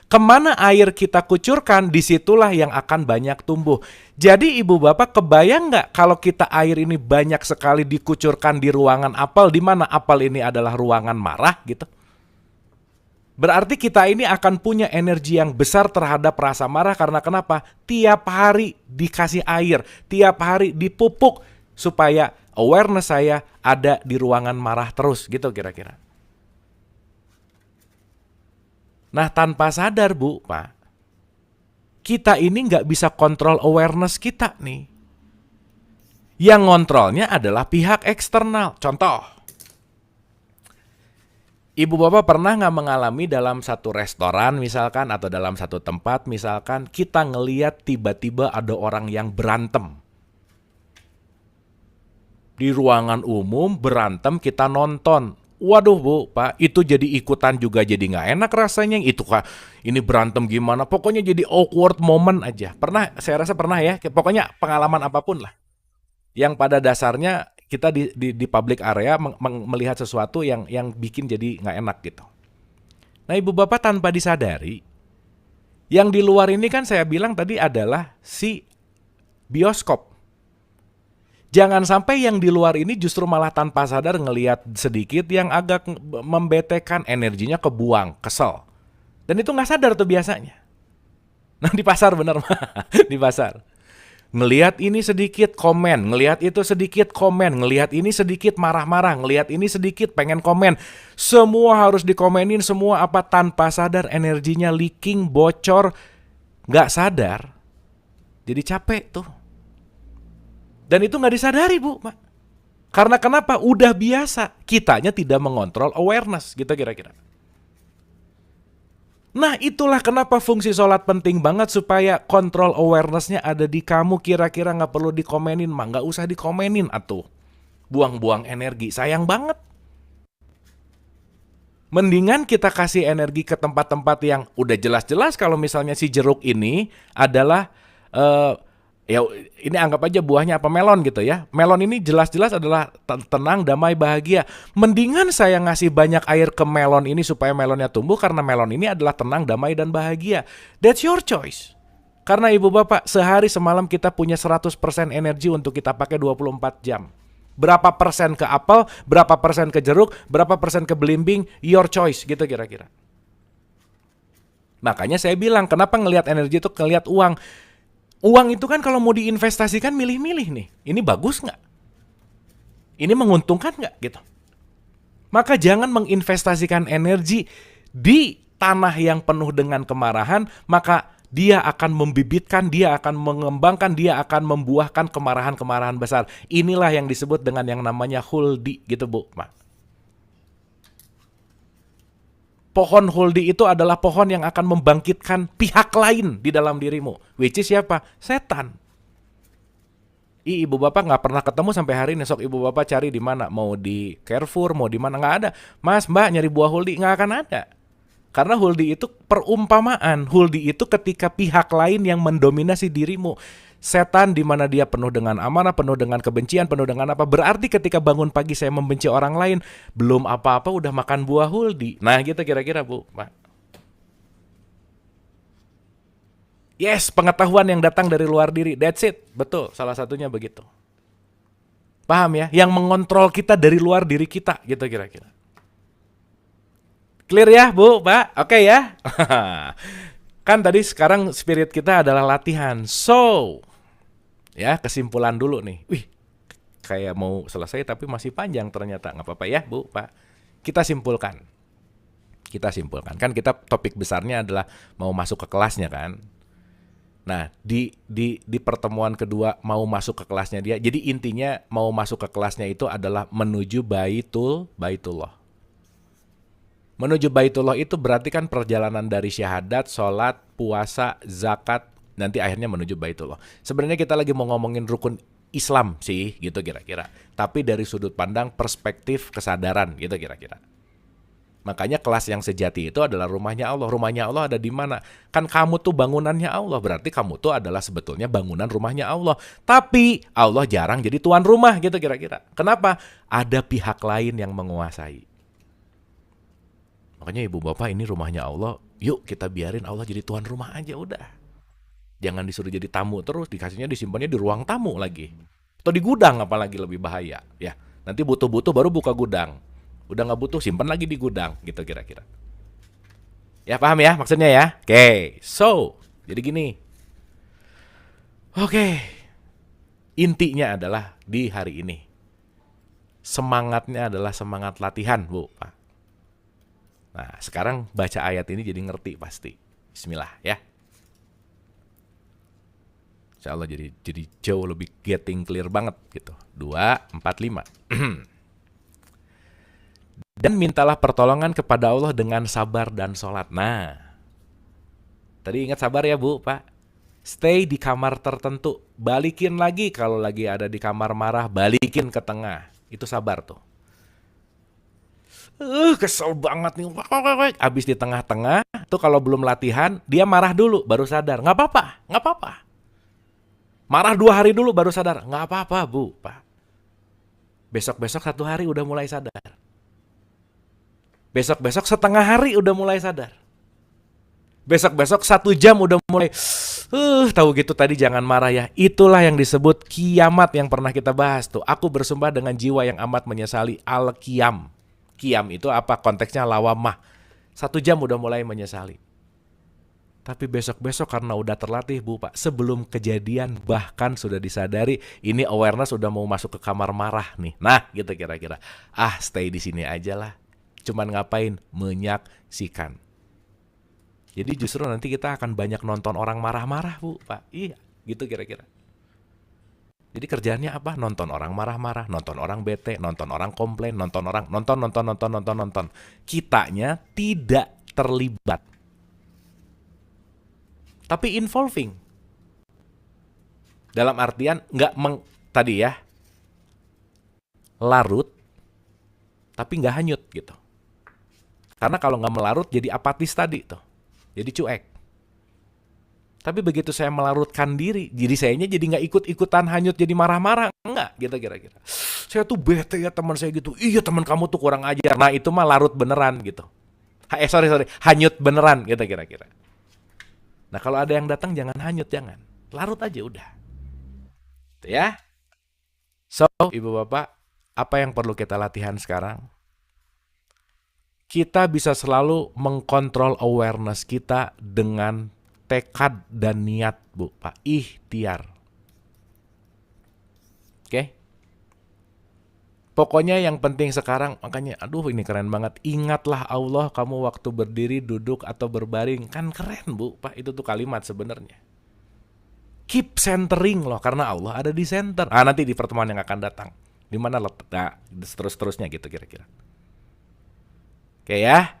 [SPEAKER 1] Kemana air kita kucurkan, disitulah yang akan banyak tumbuh. Jadi ibu bapak kebayang nggak kalau kita air ini banyak sekali dikucurkan di ruangan apel, di mana apel ini adalah ruangan marah gitu. Berarti kita ini akan punya energi yang besar terhadap rasa marah karena kenapa? Tiap hari dikasih air, tiap hari dipupuk supaya awareness saya ada di ruangan marah terus gitu kira-kira. Nah tanpa sadar Bu, Pak, kita ini nggak bisa kontrol awareness kita nih. Yang ngontrolnya adalah pihak eksternal. Contoh, ibu bapak pernah nggak mengalami dalam satu restoran misalkan atau dalam satu tempat misalkan kita ngeliat tiba-tiba ada orang yang berantem. Di ruangan umum berantem kita nonton. Waduh Bu, Pak, itu jadi ikutan juga jadi nggak enak rasanya. Itu Kak, ini berantem gimana? Pokoknya jadi awkward moment aja. Pernah, saya rasa pernah ya. Pokoknya pengalaman apapun lah. Yang pada dasarnya kita di public area melihat sesuatu yang bikin jadi nggak enak gitu. Nah ibu bapak tanpa disadari, yang di luar ini kan saya bilang tadi adalah si bioskop. Jangan sampai yang di luar ini justru malah tanpa sadar ngelihat sedikit yang agak membetekan, energinya kebuang, kesel. Dan itu nggak sadar tuh biasanya. Nah di pasar bener mah, di pasar. Ngelihat ini sedikit komen, ngelihat itu sedikit komen, ngelihat ini sedikit marah-marah, ngelihat ini sedikit pengen komen. Semua harus dikomenin, semua apa tanpa sadar energinya leaking, bocor, nggak sadar. Jadi capek tuh. Dan itu nggak disadari Bu, Mak. Karena kenapa? Udah biasa. Kitanya tidak mengontrol awareness gitu kira-kira. Nah itulah kenapa fungsi sholat penting banget supaya kontrol awareness-nya ada di kamu. Kira-kira nggak perlu dikomenin, mah nggak usah dikomenin atuh. Buang-buang energi, sayang banget. Mendingan kita kasih energi ke tempat-tempat yang udah jelas-jelas kalau misalnya si jeruk ini adalah ya ini anggap aja buahnya apa melon gitu ya. Melon ini jelas-jelas adalah tenang, damai, bahagia. Mendingan saya ngasih banyak air ke melon ini supaya melonnya tumbuh karena melon ini adalah tenang, damai, dan bahagia. That's your choice. Karena ibu bapak sehari semalam kita punya 100% energi untuk kita pakai 24 jam. Berapa persen ke apel, berapa persen ke jeruk, berapa persen ke belimbing, your choice gitu kira-kira. Makanya saya bilang kenapa ngelihat energi itu ngelihat uang. Uang itu kan kalau mau diinvestasikan milih-milih nih. Ini bagus nggak? Ini menguntungkan nggak gitu? Maka jangan menginvestasikan energi di tanah yang penuh dengan kemarahan, maka dia akan membibitkan, dia akan mengembangkan, dia akan membuahkan kemarahan-kemarahan besar. Inilah yang disebut dengan yang namanya huldi gitu Bu. Pohon huldi itu adalah pohon yang akan membangkitkan pihak lain di dalam dirimu. Which is siapa? Setan. Ibu bapak nggak pernah ketemu sampai hari ini. Sok ibu bapak cari di mana? Mau di Carrefour, mau di mana? Nggak ada. Mas, mbak nyari buah huldi? Nggak akan ada. Karena huldi itu perumpamaan. Huldi itu ketika pihak lain yang mendominasi dirimu. Setan di mana dia penuh dengan amarah, penuh dengan kebencian, penuh dengan apa. Berarti ketika bangun pagi saya membenci orang lain, belum apa-apa udah makan buah huldi. Nah gitu kira-kira Bu, Pak. Yes, pengetahuan yang datang dari luar diri. That's it. Betul, salah satunya begitu. Paham ya? Yang mengontrol kita dari luar diri kita gitu kira-kira. Clear ya Bu, Pak? Oke ya? Kan tadi sekarang spirit kita adalah latihan. So, ya kesimpulan dulu nih. Wih, kayak mau selesai tapi masih panjang ternyata. Nggak apa-apa ya Bu, Pak. Kita simpulkan. Kan kita topik besarnya adalah mau masuk ke kelasnya kan. Nah, di pertemuan kedua mau masuk ke kelasnya dia. Jadi intinya mau masuk ke kelasnya itu adalah menuju Baitullah. Menuju Baitullah itu berarti kan perjalanan dari syahadat, sholat, puasa, zakat, nanti akhirnya menuju Baitullah. Sebenarnya kita lagi mau ngomongin rukun Islam sih, gitu kira-kira. Tapi dari sudut pandang perspektif kesadaran, gitu kira-kira. Makanya kelas yang sejati itu adalah rumahnya Allah. Rumahnya Allah ada di mana? Kan kamu tuh bangunannya Allah. Berarti kamu tuh adalah sebetulnya bangunan rumahnya Allah. Tapi Allah jarang jadi tuan rumah gitu kira-kira. Kenapa? Ada pihak lain yang menguasai. Makanya ibu bapak ini rumahnya Allah. Yuk kita biarin Allah jadi tuan rumah aja udah. Jangan disuruh jadi tamu terus. Dikasihnya disimpannya di ruang tamu lagi. Atau di gudang apalagi lebih bahaya. Ya, nanti butuh-butuh baru buka gudang. Udah nggak butuh, simpan lagi di gudang, gitu kira-kira. Ya paham ya maksudnya ya? Oke, so jadi gini. Oke, intinya adalah di hari ini semangatnya adalah semangat latihan, Bu, Pak. Nah, sekarang baca ayat ini jadi ngerti pasti. Bismillah ya. Insya Allah jadi jauh lebih getting clear banget gitu. 2, 4, 5. Dan mintalah pertolongan kepada Allah dengan sabar dan sholat. Nah, tadi ingat sabar ya Bu, Pak. Stay di kamar tertentu. Balikin lagi kalau lagi ada di kamar marah. Balikin ke tengah. Itu sabar tuh. Kesel banget nih. Abis di tengah-tengah, tuh kalau belum latihan, dia marah dulu, baru sadar. Nggak apa-apa, nggak apa-apa. Marah 2 hari dulu baru sadar. Nggak apa-apa Bu, Pak. Besok-besok 1 hari udah mulai sadar. Besok-besok setengah hari udah mulai sadar. Besok-besok 1 jam udah mulai tahu gitu tadi jangan marah ya. Itulah yang disebut kiamat yang pernah kita bahas tuh. Aku bersumpah dengan jiwa yang amat menyesali al-qiyam. Qiyam itu apa? Konteksnya lawamah. 1 jam udah mulai menyesali. Tapi besok-besok karena udah terlatih Bu Pak. Sebelum kejadian bahkan sudah disadari ini awareness udah mau masuk ke kamar marah nih. Nah gitu kira-kira. Stay di sini aja lah. Cuman ngapain? Menyaksikan. Jadi justru nanti kita akan banyak nonton orang marah-marah Bu, Pak. Iya, gitu kira-kira. Jadi kerjaannya apa? Nonton orang marah-marah, nonton orang bete, nonton orang komplain, nonton. Kitanya tidak terlibat. Tapi involving. Dalam artian tadi ya, larut, tapi nggak hanyut gitu. Karena kalau nggak melarut jadi apatis tadi tuh. Jadi cuek. Tapi begitu saya melarutkan diri, jadi sayanya jadi nggak ikut-ikutan hanyut jadi marah-marah. Enggak, gitu kira-kira. Saya tuh bete ya teman saya gitu. Iya teman kamu tuh kurang ajar. Nah itu mah larut beneran gitu. Sorry. Hanyut beneran gitu kira-kira. Nah kalau ada yang datang jangan hanyut, jangan. Larut aja udah. Tuh ya. So, Ibu Bapak, apa yang perlu kita latihan sekarang? Kita bisa selalu mengkontrol awareness kita dengan tekad dan niat, Bu, Pak. Ikhtiar. Oke? Pokoknya yang penting sekarang, makanya aduh ini keren banget. Ingatlah Allah kamu waktu berdiri, duduk, atau berbaring. Kan keren, Bu, Pak. Itu tuh kalimat sebenarnya. Keep centering loh, karena Allah ada di center. Nanti di pertemuan yang akan datang. Di mana letak, terus-terusnya gitu kira-kira. Oke ya.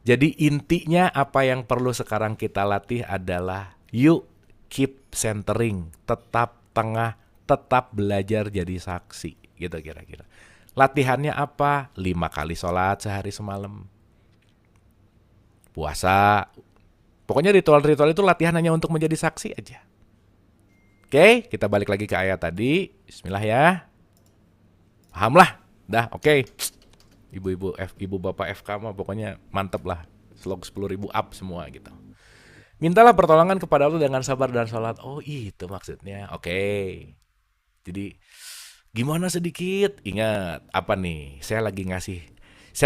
[SPEAKER 1] Jadi intinya apa yang perlu sekarang kita latih adalah yuk keep centering, tetap tengah, tetap belajar jadi saksi, gitu kira-kira. Latihannya apa? 5 kali sholat sehari semalam. Puasa. Pokoknya ritual-ritual itu latihan hanya untuk menjadi saksi aja. Oke, kita balik lagi ke ayat tadi. Bismillah ya. Paham lah. Dah, oke. Ibu bapak FK mah pokoknya mantep lah. Slog 10.000 up semua gitu. Mintalah pertolongan kepada Allah dengan sabar dan sholat. Oh itu maksudnya. Oke. Jadi gimana sedikit? Ingat apa nih? Saya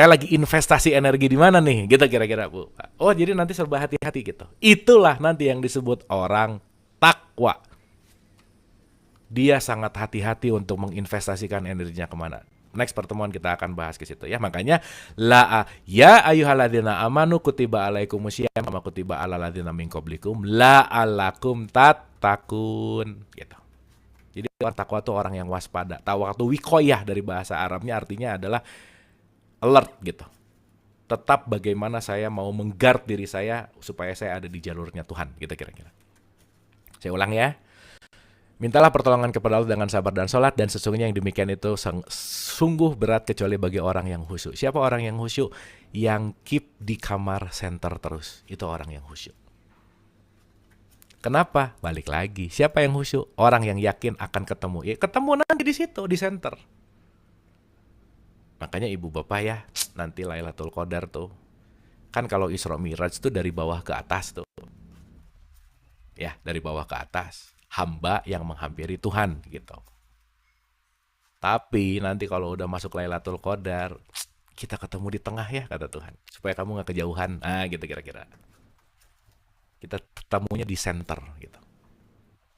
[SPEAKER 1] lagi investasi energi di mana nih? Gitu kira-kira Bu. Oh jadi nanti serba hati-hati gitu. Itulah nanti yang disebut orang takwa. Dia sangat hati-hati untuk menginvestasikan energinya kemana. Next pertemuan kita akan bahas ke situ ya. Makanya ya ayyuhalladzina amanu kutiba alaikumusiyam kama kutiba alal ladzina min qablikum la'allakum tattaqun gitu. Jadi orang takwa itu orang yang waspada. Tawaktu wikoyah dari bahasa Arabnya artinya adalah alert gitu. Tetap bagaimana saya mau mengguard diri saya supaya saya ada di jalurnya Tuhan gitu kira-kira. Saya ulang ya. Mintalah pertolongan kepada Allah dengan sabar dan sholat, dan sesungguhnya yang demikian itu sungguh berat kecuali bagi orang yang khusyuk. Siapa orang yang khusyuk? Yang keep di kamar center terus. Itu orang yang khusyuk. Kenapa? Balik lagi. Siapa yang khusyuk? Orang yang yakin akan ketemu. Ya ketemu nanti di situ, di center. Makanya ibu bapak ya, nanti Lailatul Qadar tuh. Kan kalau Isra Miraj tuh dari bawah ke atas tuh. Ya, dari bawah ke atas. Hamba yang menghampiri Tuhan gitu. Tapi nanti kalau udah masuk Lailatul Qadar, kita ketemu di tengah ya kata Tuhan. Supaya kamu gak kejauhan. Gitu kira-kira. Kita ketemunya di center gitu.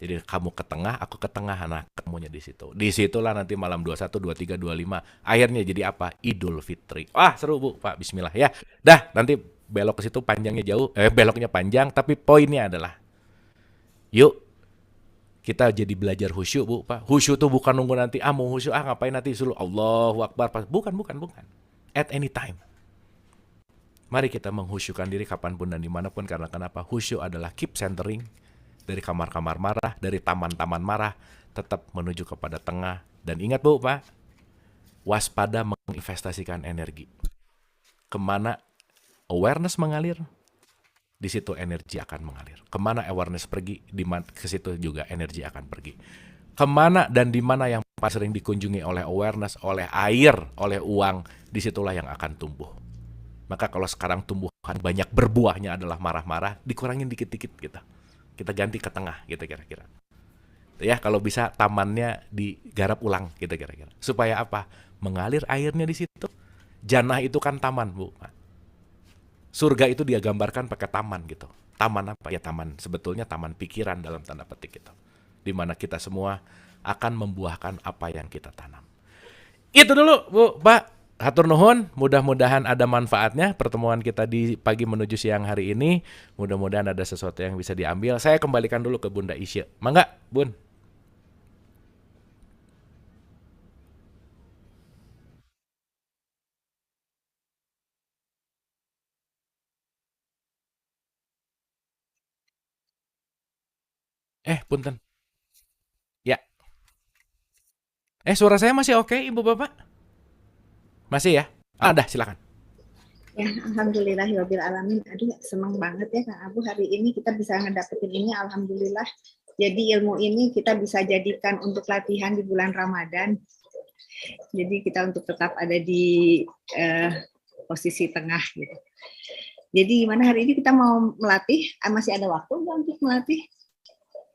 [SPEAKER 1] Jadi kamu ke tengah, aku ke tengah. Nah, ketemunya di situ. Disitulah nanti malam 21, 23, 25. Akhirnya jadi apa? Idul Fitri. Wah, seru Bu, Pak. Bismillah ya. Dah, nanti belok ke situ panjangnya jauh. Beloknya panjang, tapi poinnya adalah yuk kita jadi belajar khusyuk Bu, Pak. Khusyuk tuh bukan nunggu nanti, mau khusyuk, ngapain nanti suruh Allahu Akbar. Bukan. At any time. Mari kita menghusyukkan diri kapanpun dan dimanapun. Karena kenapa? Khusyuk adalah keep centering. Dari kamar-kamar marah, dari taman-taman marah, tetap menuju kepada tengah. Dan ingat Bu, Pak, waspada menginvestasikan energi. Kemana awareness mengalir, di situ energi akan mengalir. Kemana awareness pergi, ke situ juga energi akan pergi. Kemana dan di mana yang paling sering dikunjungi oleh awareness, oleh air, oleh uang, disitulah yang akan tumbuh. Maka kalau sekarang tumbuhan banyak berbuahnya adalah marah-marah, dikurangin dikit-dikit gitu. Kita ganti ke tengah gitu kira-kira. Ya, kalau bisa tamannya digarap ulang gitu kira-kira. Supaya apa? Mengalir airnya di situ. Jannah itu kan taman, Bu. Surga itu dia gambarkan pakai taman gitu. Taman apa? Ya taman, sebetulnya taman pikiran dalam tanda petik gitu. Di mana kita semua akan membuahkan apa yang kita tanam. Itu dulu, Bu, Pak. Hatur nuhun, mudah-mudahan ada manfaatnya pertemuan kita di pagi menuju siang hari ini. Mudah-mudahan ada sesuatu yang bisa diambil. Saya kembalikan dulu ke Bunda Isya. Mangga, Bun. Punten. Ya. Suara saya masih oke, Ibu Bapak? Masih ya? Dah, silakan.
[SPEAKER 2] Ya, alhamdulillahirabbil alamin. Aduh, senang banget ya Kang Abu hari ini kita bisa ngedapetin ini, alhamdulillah. Jadi ilmu ini kita bisa jadikan untuk latihan di bulan Ramadan. Jadi kita untuk tetap ada di posisi tengah gitu. Jadi gimana hari ini kita mau melatih? Masih ada waktu nggak untuk melatih?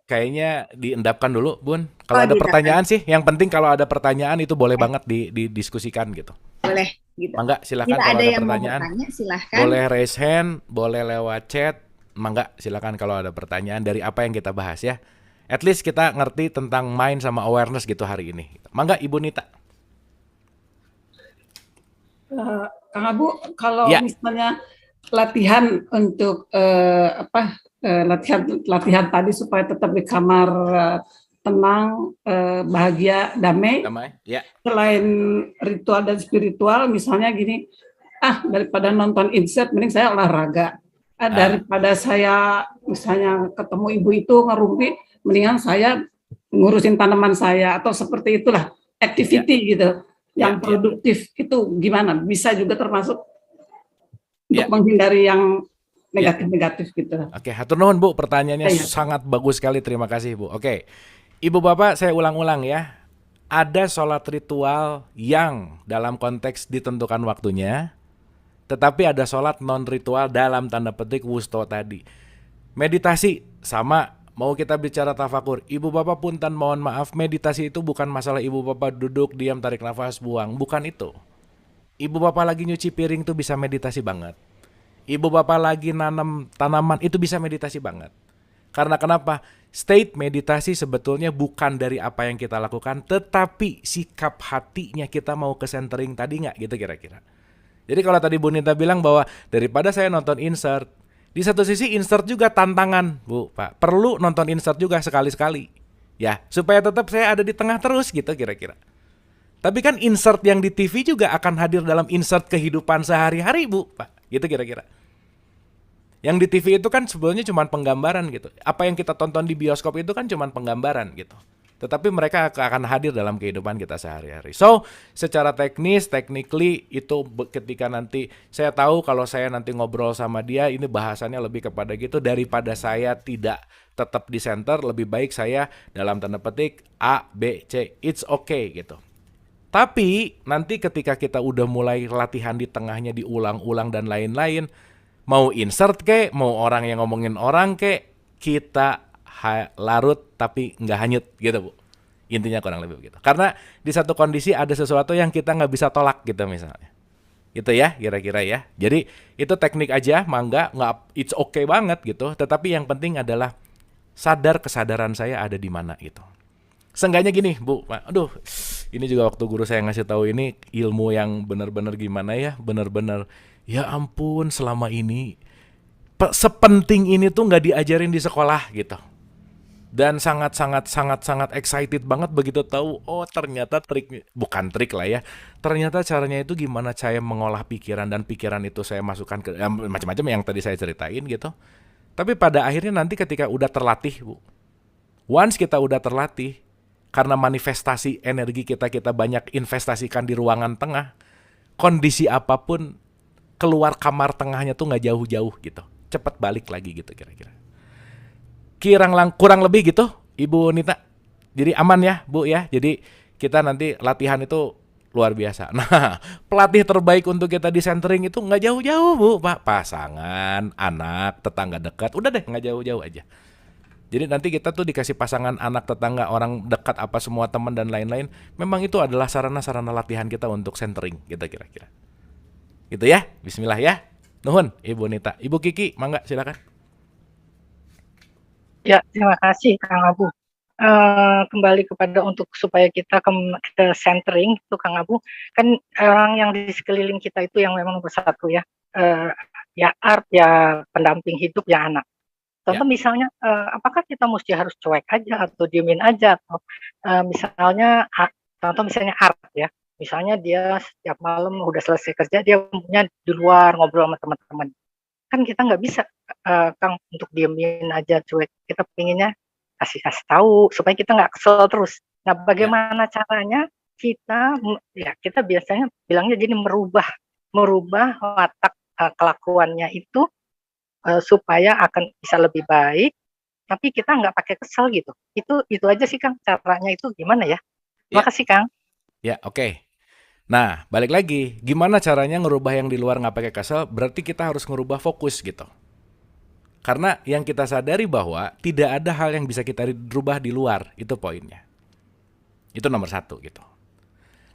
[SPEAKER 1] Kayaknya diendapkan dulu, Bun. Kalau ada pertanyaan sih, yang penting kalau ada pertanyaan itu boleh banget didiskusikan gitu.
[SPEAKER 2] Boleh, gitu.
[SPEAKER 1] Mangga, silakan kalau ada pertanyaan.
[SPEAKER 2] Bertanya, silahkan.
[SPEAKER 1] Boleh raise hand, boleh lewat chat. Mangga, silakan kalau ada pertanyaan dari apa yang kita bahas ya. At least kita ngerti tentang mind sama awareness gitu hari ini. Mangga, Ibu Nita.
[SPEAKER 3] Kang Abu, kalau misalnya latihan untuk latihan tadi supaya tetap di kamar tenang, bahagia, damai.
[SPEAKER 1] Ya.
[SPEAKER 3] Selain ritual dan spiritual, misalnya gini, daripada nonton insert, mending saya olahraga. Daripada saya misalnya ketemu ibu itu ngerumpi, mendingan saya ngurusin tanaman saya, atau seperti itulah, activity gitu. Yang produktif itu gimana? Bisa juga termasuk untuk menghindari yang negatif-negatif gitu.
[SPEAKER 1] Oke, hatur nuhun Bu, pertanyaannya sangat bagus sekali, terima kasih Bu. Oke, Ibu Bapak saya ulang-ulang ya. Ada sholat ritual yang dalam konteks ditentukan waktunya, tetapi ada sholat non-ritual dalam tanda petik wusto tadi. Meditasi sama, mau kita bicara tafakur. Ibu Bapak punten mohon maaf, meditasi itu bukan masalah Ibu Bapak duduk, diam, tarik nafas, buang. Bukan itu. Ibu Bapak lagi nyuci piring tuh bisa meditasi banget. Ibu Bapak lagi nanam tanaman itu bisa meditasi banget. Karena kenapa? State meditasi sebetulnya bukan dari apa yang kita lakukan, tetapi sikap hatinya kita mau ke centering tadi nggak gitu kira-kira. Jadi kalau tadi Bu Nita bilang bahwa daripada saya nonton insert, di satu sisi insert juga tantangan, Bu, Pak. Perlu nonton insert juga sekali-sekali. Ya, supaya tetap saya ada di tengah terus gitu kira-kira. Tapi kan insert yang di TV juga akan hadir dalam insert kehidupan sehari-hari, Bu, Pak. Gitu kira-kira. Yang di TV itu kan sebenarnya cuma penggambaran gitu. Apa yang kita tonton di bioskop itu kan cuma penggambaran gitu. tetapi mereka akan hadir dalam kehidupan kita sehari-hari. So, secara technically itu ketika nanti saya tahu kalau saya nanti ngobrol sama dia, ini bahasannya lebih kepada gitu, daripada saya tidak tetap di center, lebih baik saya dalam tanda petik A, B, C, it's okay gitu. Tapi nanti ketika kita udah mulai latihan di tengahnya diulang-ulang dan lain-lain, mau insert kek, mau orang yang ngomongin orang kek, kita larut tapi nggak hanyut gitu Bu. Intinya kurang lebih begitu. Karena di satu kondisi ada sesuatu yang kita nggak bisa tolak gitu misalnya. Gitu ya kira-kira ya. Jadi itu teknik aja, mangga, nggak, it's okay banget gitu. Tetapi yang penting adalah sadar kesadaran saya ada di mana gitu. Seenggaknya gini Bu, aduh ini juga waktu guru saya ngasih tahu ini ilmu yang benar-benar gimana ya, benar-benar ya ampun selama ini sepenting ini tuh nggak diajarin di sekolah gitu. Dan sangat excited banget begitu tahu, oh ternyata bukan trik lah ya. Ternyata caranya itu gimana saya mengolah pikiran, dan pikiran itu saya masukkan ke macam-macam yang tadi saya ceritain gitu. Tapi pada akhirnya nanti ketika udah terlatih Bu, once kita udah terlatih, karena manifestasi energi kita banyak investasikan di ruangan tengah, kondisi apapun keluar kamar tengahnya tuh nggak jauh-jauh gitu, cepat balik lagi gitu kira-kira. Kurang lebih gitu, Ibu Nita. Jadi aman ya, Bu ya. Jadi kita nanti latihan itu luar biasa. Nah, pelatih terbaik untuk kita di centering itu nggak jauh-jauh, Bu. Pak, pasangan, anak, tetangga dekat. Udah deh, nggak jauh-jauh aja. Jadi nanti kita tuh dikasih pasangan, anak, tetangga, orang dekat, apa semua teman dan lain-lain. Memang itu adalah sarana-sarana latihan kita untuk centering, gitu kira-kira. Gitu ya, bismillah ya. Nuhun, Ibu Nita. Ibu Kiki, mangga silakan.
[SPEAKER 4] Ya, terima kasih Kang Abu. Kembali kepada untuk supaya kita ke centering itu Kang Abu, kan orang yang di sekeliling kita itu yang memang bersatu ya. Ya art, ya pendamping hidup, ya anak. Contoh misalnya, apakah kita mesti harus cuek aja atau diemin aja, atau misalnya art ya. Misalnya dia setiap malam udah selesai kerja, dia punya di luar ngobrol sama teman-teman. Kan kita nggak bisa Kang untuk diemin aja cuek. Kita pengennya kasih tahu supaya kita nggak kesel terus. Nah, bagaimana caranya kita biasanya bilangnya gini, merubah watak kelakuannya itu supaya akan bisa lebih baik, tapi kita nggak pakai kesel gitu. Itu aja sih Kang, caranya itu gimana ya? Terima kasih Kang.
[SPEAKER 1] Ya, oke. Nah, balik lagi, gimana caranya ngerubah yang di luar nggak pakai kesel? Berarti kita harus ngerubah fokus gitu. Karena yang kita sadari bahwa tidak ada hal yang bisa kita rubah di luar, itu poinnya. Itu nomor 1 gitu.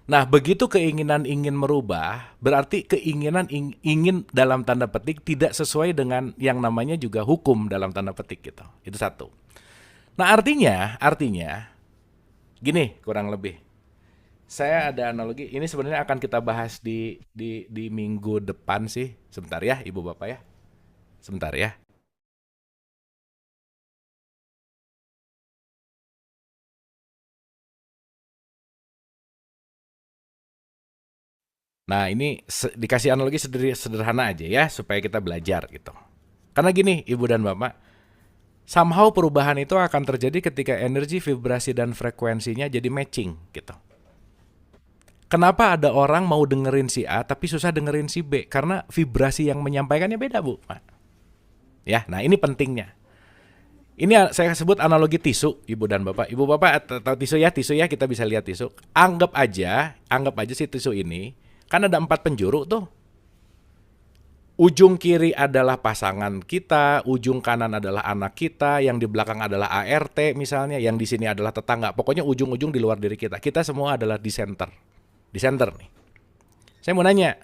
[SPEAKER 1] Nah, begitu keinginan ingin merubah, berarti keinginan ingin dalam tanda petik tidak sesuai dengan yang namanya juga hukum dalam tanda petik gitu. Itu 1. Nah, artinya gini kurang lebih. Saya ada analogi, ini sebenarnya akan kita bahas di minggu depan sih. Sebentar ya, Ibu Bapak ya. Sebentar ya. Nah, ini dikasih analogi sederhana aja ya, supaya kita belajar gitu. Karena gini, Ibu dan Bapak, somehow perubahan itu akan terjadi ketika energi, vibrasi, dan frekuensinya jadi matching gitu. Kenapa ada orang mau dengerin si A tapi susah dengerin si B? Karena vibrasi yang menyampaikannya beda, Bu. Ya, nah ini pentingnya. Ini saya sebut analogi tisu, Ibu dan Bapak. Ibu Bapak tahu tisu ya, kita bisa lihat tisu. Anggap aja si tisu ini kan ada 4 penjuru tuh. Ujung kiri adalah pasangan kita, ujung kanan adalah anak kita, yang di belakang adalah ART misalnya, yang di sini adalah tetangga. Pokoknya ujung-ujung di luar diri kita. Kita semua adalah di center. Di center nih. Saya mau nanya,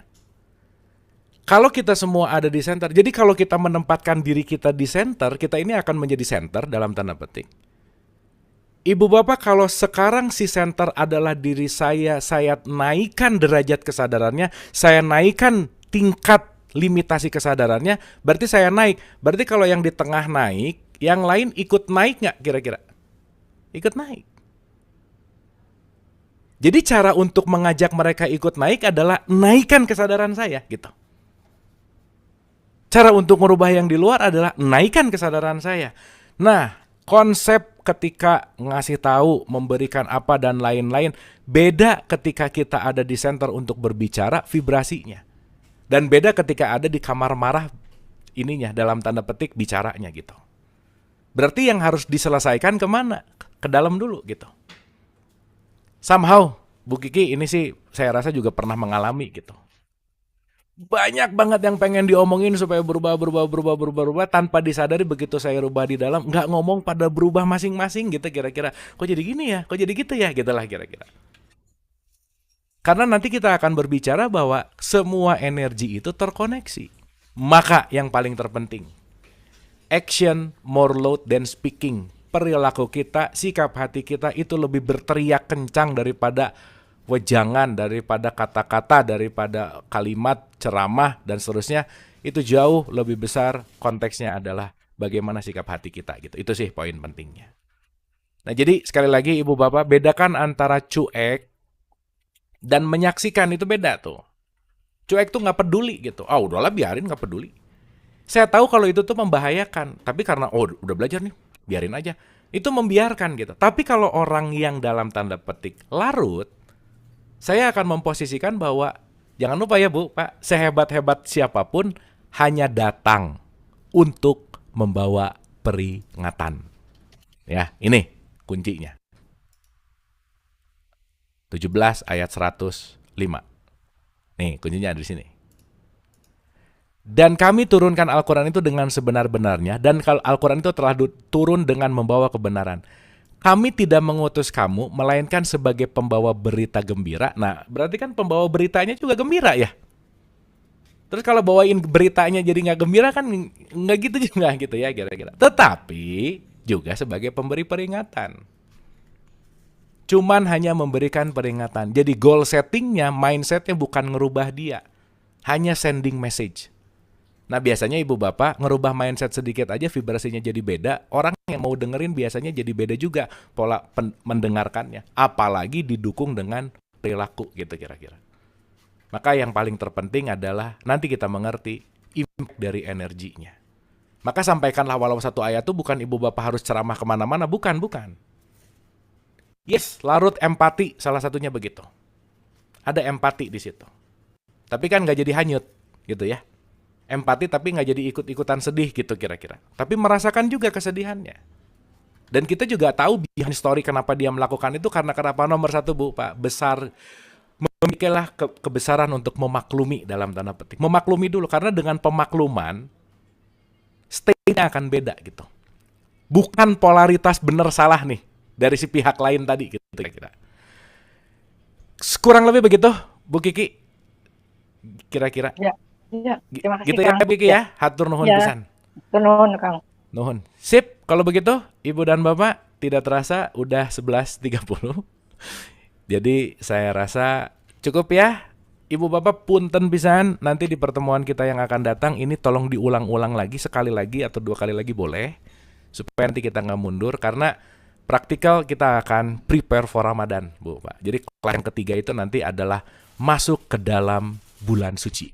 [SPEAKER 1] kalau kita semua ada di center, jadi kalau kita menempatkan diri kita di center, kita ini akan menjadi center dalam tanda petik. Ibu Bapak, kalau sekarang si center adalah diri saya naikkan derajat kesadarannya, saya naikkan tingkat limitasi kesadarannya, berarti saya naik. Berarti kalau yang di tengah naik, yang lain ikut naik nggak kira-kira? Ikut naik. Jadi cara untuk mengajak mereka ikut naik adalah naikkan kesadaran saya gitu. Cara untuk merubah yang di luar adalah naikkan kesadaran saya. Nah, konsep ketika ngasih tahu, memberikan apa dan lain-lain. Beda ketika kita ada di center untuk berbicara, vibrasinya. Dan beda ketika ada di kamar marah, ininya dalam tanda petik bicaranya gitu. Berarti yang harus diselesaikan kemana? Ke dalam dulu gitu. Somehow, Bu Kiki ini sih saya rasa juga pernah mengalami gitu. Banyak banget yang pengen diomongin supaya berubah tanpa disadari begitu saya rubah di dalam, nggak ngomong pada berubah masing-masing gitu kira-kira. Kok jadi gini ya? Kok jadi gitu ya? Gitulah kira-kira. Karena nanti kita akan berbicara bahwa semua energi itu terkoneksi. Maka yang paling terpenting, action more loud than speaking. Perilaku kita, sikap hati kita itu lebih berteriak kencang daripada wejangan, daripada kata-kata, daripada kalimat, ceramah, dan seterusnya. Itu jauh lebih besar, konteksnya adalah bagaimana sikap hati kita gitu. Itu sih poin pentingnya. Nah jadi sekali lagi Ibu Bapak, bedakan antara cuek dan menyaksikan, itu beda tuh. Cuek tuh nggak peduli gitu. Udahlah biarin, nggak peduli. Saya tahu kalau itu tuh membahayakan, tapi karena udah belajar nih, biarin aja. Itu membiarkan gitu. Tapi kalau orang yang dalam tanda petik larut, saya akan memposisikan bahwa jangan lupa ya Bu, Pak, sehebat-hebat siapapun hanya datang untuk membawa peringatan. Ya, ini kuncinya. 17 ayat 105. Nih, kuncinya ada di sini. Dan kami turunkan Al-Quran itu dengan sebenar-benarnya, dan Al-Quran itu telah turun dengan membawa kebenaran. Kami tidak mengutus kamu, melainkan sebagai pembawa berita gembira. Nah, berarti kan pembawa beritanya juga gembira ya. Terus kalau bawain beritanya jadi nggak gembira kan nggak gitu juga gitu ya kira-kira. Tetapi juga sebagai pemberi peringatan. Cuman hanya memberikan peringatan. Jadi goal settingnya, mindsetnya bukan ngerubah dia. Hanya sending message. Nah biasanya ibu bapak ngerubah mindset sedikit aja vibrasinya jadi beda. Orang yang mau dengerin biasanya jadi beda juga pola mendengarkannya. Apalagi didukung dengan perilaku gitu kira-kira. Maka yang paling terpenting adalah nanti kita mengerti impact dari energinya. Maka sampaikanlah walau satu ayat itu bukan ibu bapak harus ceramah kemana-mana. Bukan. Yes, larut empati salah satunya begitu. Ada empati di situ. Tapi kan nggak jadi hanyut gitu ya. Empati tapi nggak jadi ikut-ikutan sedih gitu kira-kira. Tapi merasakan juga kesedihannya. Dan kita juga tahu behind story kenapa dia melakukan itu karena kenapa nomor satu Bu Pak, besar, memilikilah kebesaran untuk memaklumi dalam tanda petik. Memaklumi dulu karena dengan pemakluman state-nya akan beda gitu. Bukan polaritas benar salah nih dari si pihak lain tadi gitu kira-kira. Kurang lebih begitu Bu Kiki kira-kira.
[SPEAKER 4] Ya, terima kasih
[SPEAKER 1] gitu
[SPEAKER 4] Kang.
[SPEAKER 1] Ya Kiki ya, hatur nuhun pisan.
[SPEAKER 4] Nuhun Kang.
[SPEAKER 1] Nuhun. Sip, kalau begitu Ibu dan Bapak tidak terasa udah 11.30. Jadi saya rasa cukup ya. Ibu Bapak punten pisan, nanti di pertemuan kita yang akan datang ini tolong diulang-ulang lagi sekali lagi atau 2 kali lagi boleh. Supaya nanti kita nggak mundur karena praktikal kita akan prepare for Ramadan, Bu Pak. Jadi kelas yang ketiga itu nanti adalah masuk ke dalam bulan suci.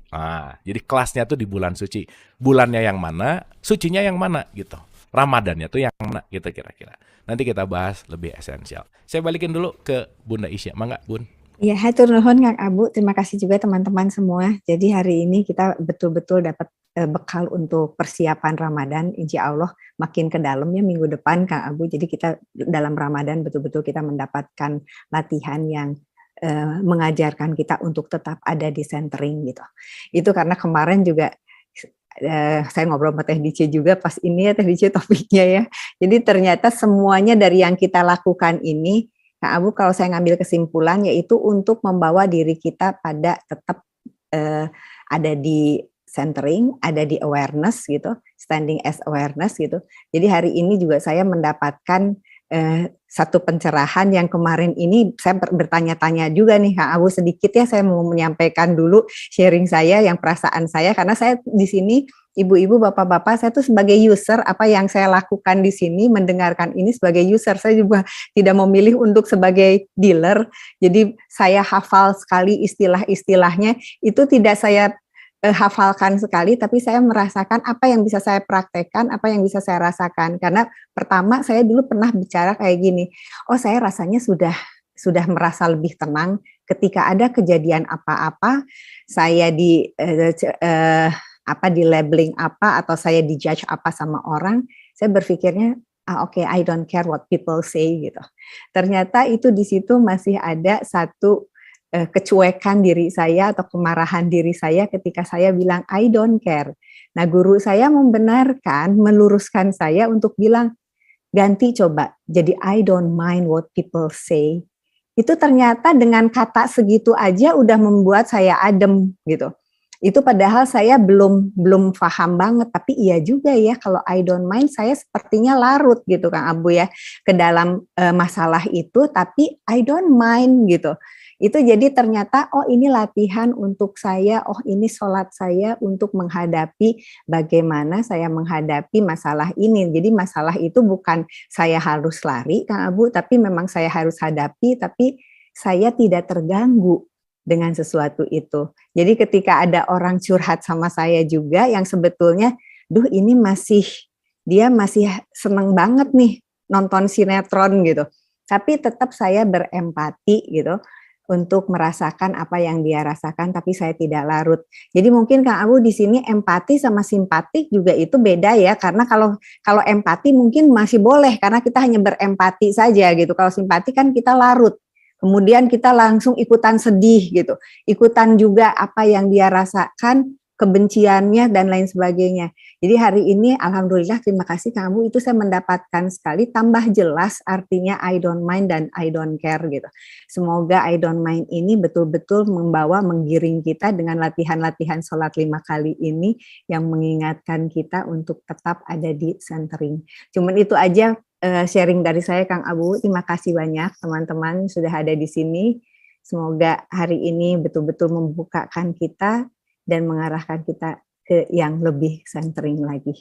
[SPEAKER 1] Jadi kelasnya tuh di bulan suci. Bulannya yang mana, sucinya yang mana gitu. Ramadannya tuh yang mana gitu kira-kira. Nanti kita bahas lebih esensial. Saya balikin dulu ke Bunda Isya. Mangga, Bun.
[SPEAKER 2] Ya, hatur nuhun Kang Abu. Terima kasih juga teman-teman semua. Jadi hari ini kita betul-betul dapat bekal untuk persiapan Ramadan. Insya Allah makin ke dalam ya minggu depan Kang Abu. Jadi kita dalam Ramadan betul-betul kita mendapatkan latihan yang mengajarkan kita untuk tetap ada di centering gitu. Itu karena kemarin juga saya ngobrol sama Teh Dice juga pas ini ya Teh Dice topiknya ya. Jadi ternyata semuanya dari yang kita lakukan ini, Kang Abu kalau saya ngambil kesimpulan yaitu untuk membawa diri kita pada tetap ada di centering, ada di awareness gitu, standing as awareness gitu. Jadi hari ini juga saya mendapatkan satu pencerahan yang kemarin ini saya bertanya-tanya juga nih Kang Abu sedikit ya saya mau menyampaikan dulu sharing saya yang perasaan saya karena saya di sini ibu-ibu bapak-bapak saya tuh sebagai user apa yang saya lakukan di sini mendengarkan ini sebagai user saya juga tidak memilih untuk sebagai dealer jadi saya hafal sekali istilah-istilahnya itu tidak saya hafalkan sekali, tapi saya merasakan apa yang bisa saya praktekkan, apa yang bisa saya rasakan. Karena pertama saya dulu pernah bicara kayak gini, oh saya rasanya sudah merasa lebih tenang ketika ada kejadian apa-apa, saya di labeling apa atau saya dijudge apa sama orang, saya berpikirnya oke, I don't care what people say gitu. Ternyata itu di situ masih ada satu kecuekan diri saya atau kemarahan diri saya ketika saya bilang I don't care. Nah, guru saya membenarkan, meluruskan saya untuk bilang ganti coba jadi I don't mind what people say. Itu ternyata dengan kata segitu aja udah membuat saya adem gitu. Itu padahal saya belum paham banget, tapi iya juga ya kalau I don't mind saya sepertinya larut gitu Kang Abu ya ke dalam masalah itu, tapi I don't mind gitu. Itu jadi ternyata oh ini latihan untuk saya, oh ini sholat saya untuk menghadapi bagaimana saya menghadapi masalah ini. Jadi masalah itu bukan saya harus lari Kang Abu, tapi memang saya harus hadapi, tapi saya tidak terganggu dengan sesuatu itu. Jadi ketika ada orang curhat sama saya juga yang sebetulnya, ini dia masih seneng banget nih nonton sinetron gitu. Tapi tetap saya berempati gitu untuk merasakan apa yang dia rasakan, tapi saya tidak larut. Jadi mungkin Kang Abu di sini empati sama simpatik juga itu beda ya, karena kalau empati mungkin masih boleh karena kita hanya berempati saja gitu. Kalau simpati kan kita larut. Kemudian kita langsung ikutan sedih gitu, ikutan juga apa yang dia rasakan, kebenciannya dan lain sebagainya. Jadi hari ini alhamdulillah terima kasih Kang Abu, itu saya mendapatkan sekali tambah jelas artinya I don't mind dan I don't care gitu. Semoga I don't mind ini betul-betul menggiring kita dengan latihan-latihan sholat 5 kali ini yang mengingatkan kita untuk tetap ada di centering. Cuman itu aja sharing dari saya Kang Abu. Terima kasih banyak teman-teman sudah ada di sini. Semoga hari ini betul-betul membukakan kita dan mengarahkan kita ke yang lebih centering lagi.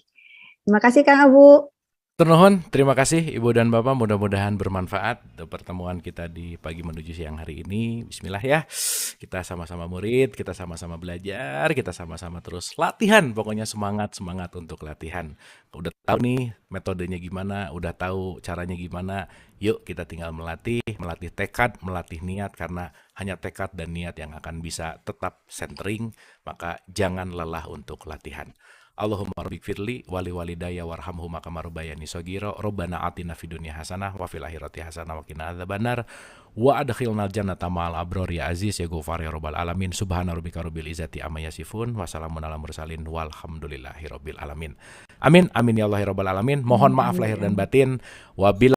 [SPEAKER 2] Terima kasih Kang Abu.
[SPEAKER 1] Ternuhun, terima kasih Ibu dan Bapak, mudah-mudahan bermanfaat untuk pertemuan kita di pagi menuju siang hari ini. Bismillah ya, kita sama-sama murid, kita sama-sama belajar, kita sama-sama terus latihan, pokoknya semangat untuk latihan. Udah tahu nih metodenya gimana, udah tahu caranya gimana, yuk kita tinggal melatih tekad, melatih niat, karena hanya tekad dan niat yang akan bisa tetap centering, maka jangan lelah untuk latihan. Allahumma rabbik firli wali walidayya warhamhuma kama rabbayani shaghira rabbana atina fid dunya hasanah wa fil akhirati hasanah wa qina adzabannar wa adkhilnal jannata ma'al abrar ya aziz ya ghafar ya rabbal alamin subhana rabbika rabbil izzati amma yasifun wa salamun alal mursalin walhamdulillahi rabbil alamin. Amin ya Allah ya rabbal alamin. Mohon maaf lahir dan batin. Wabillahi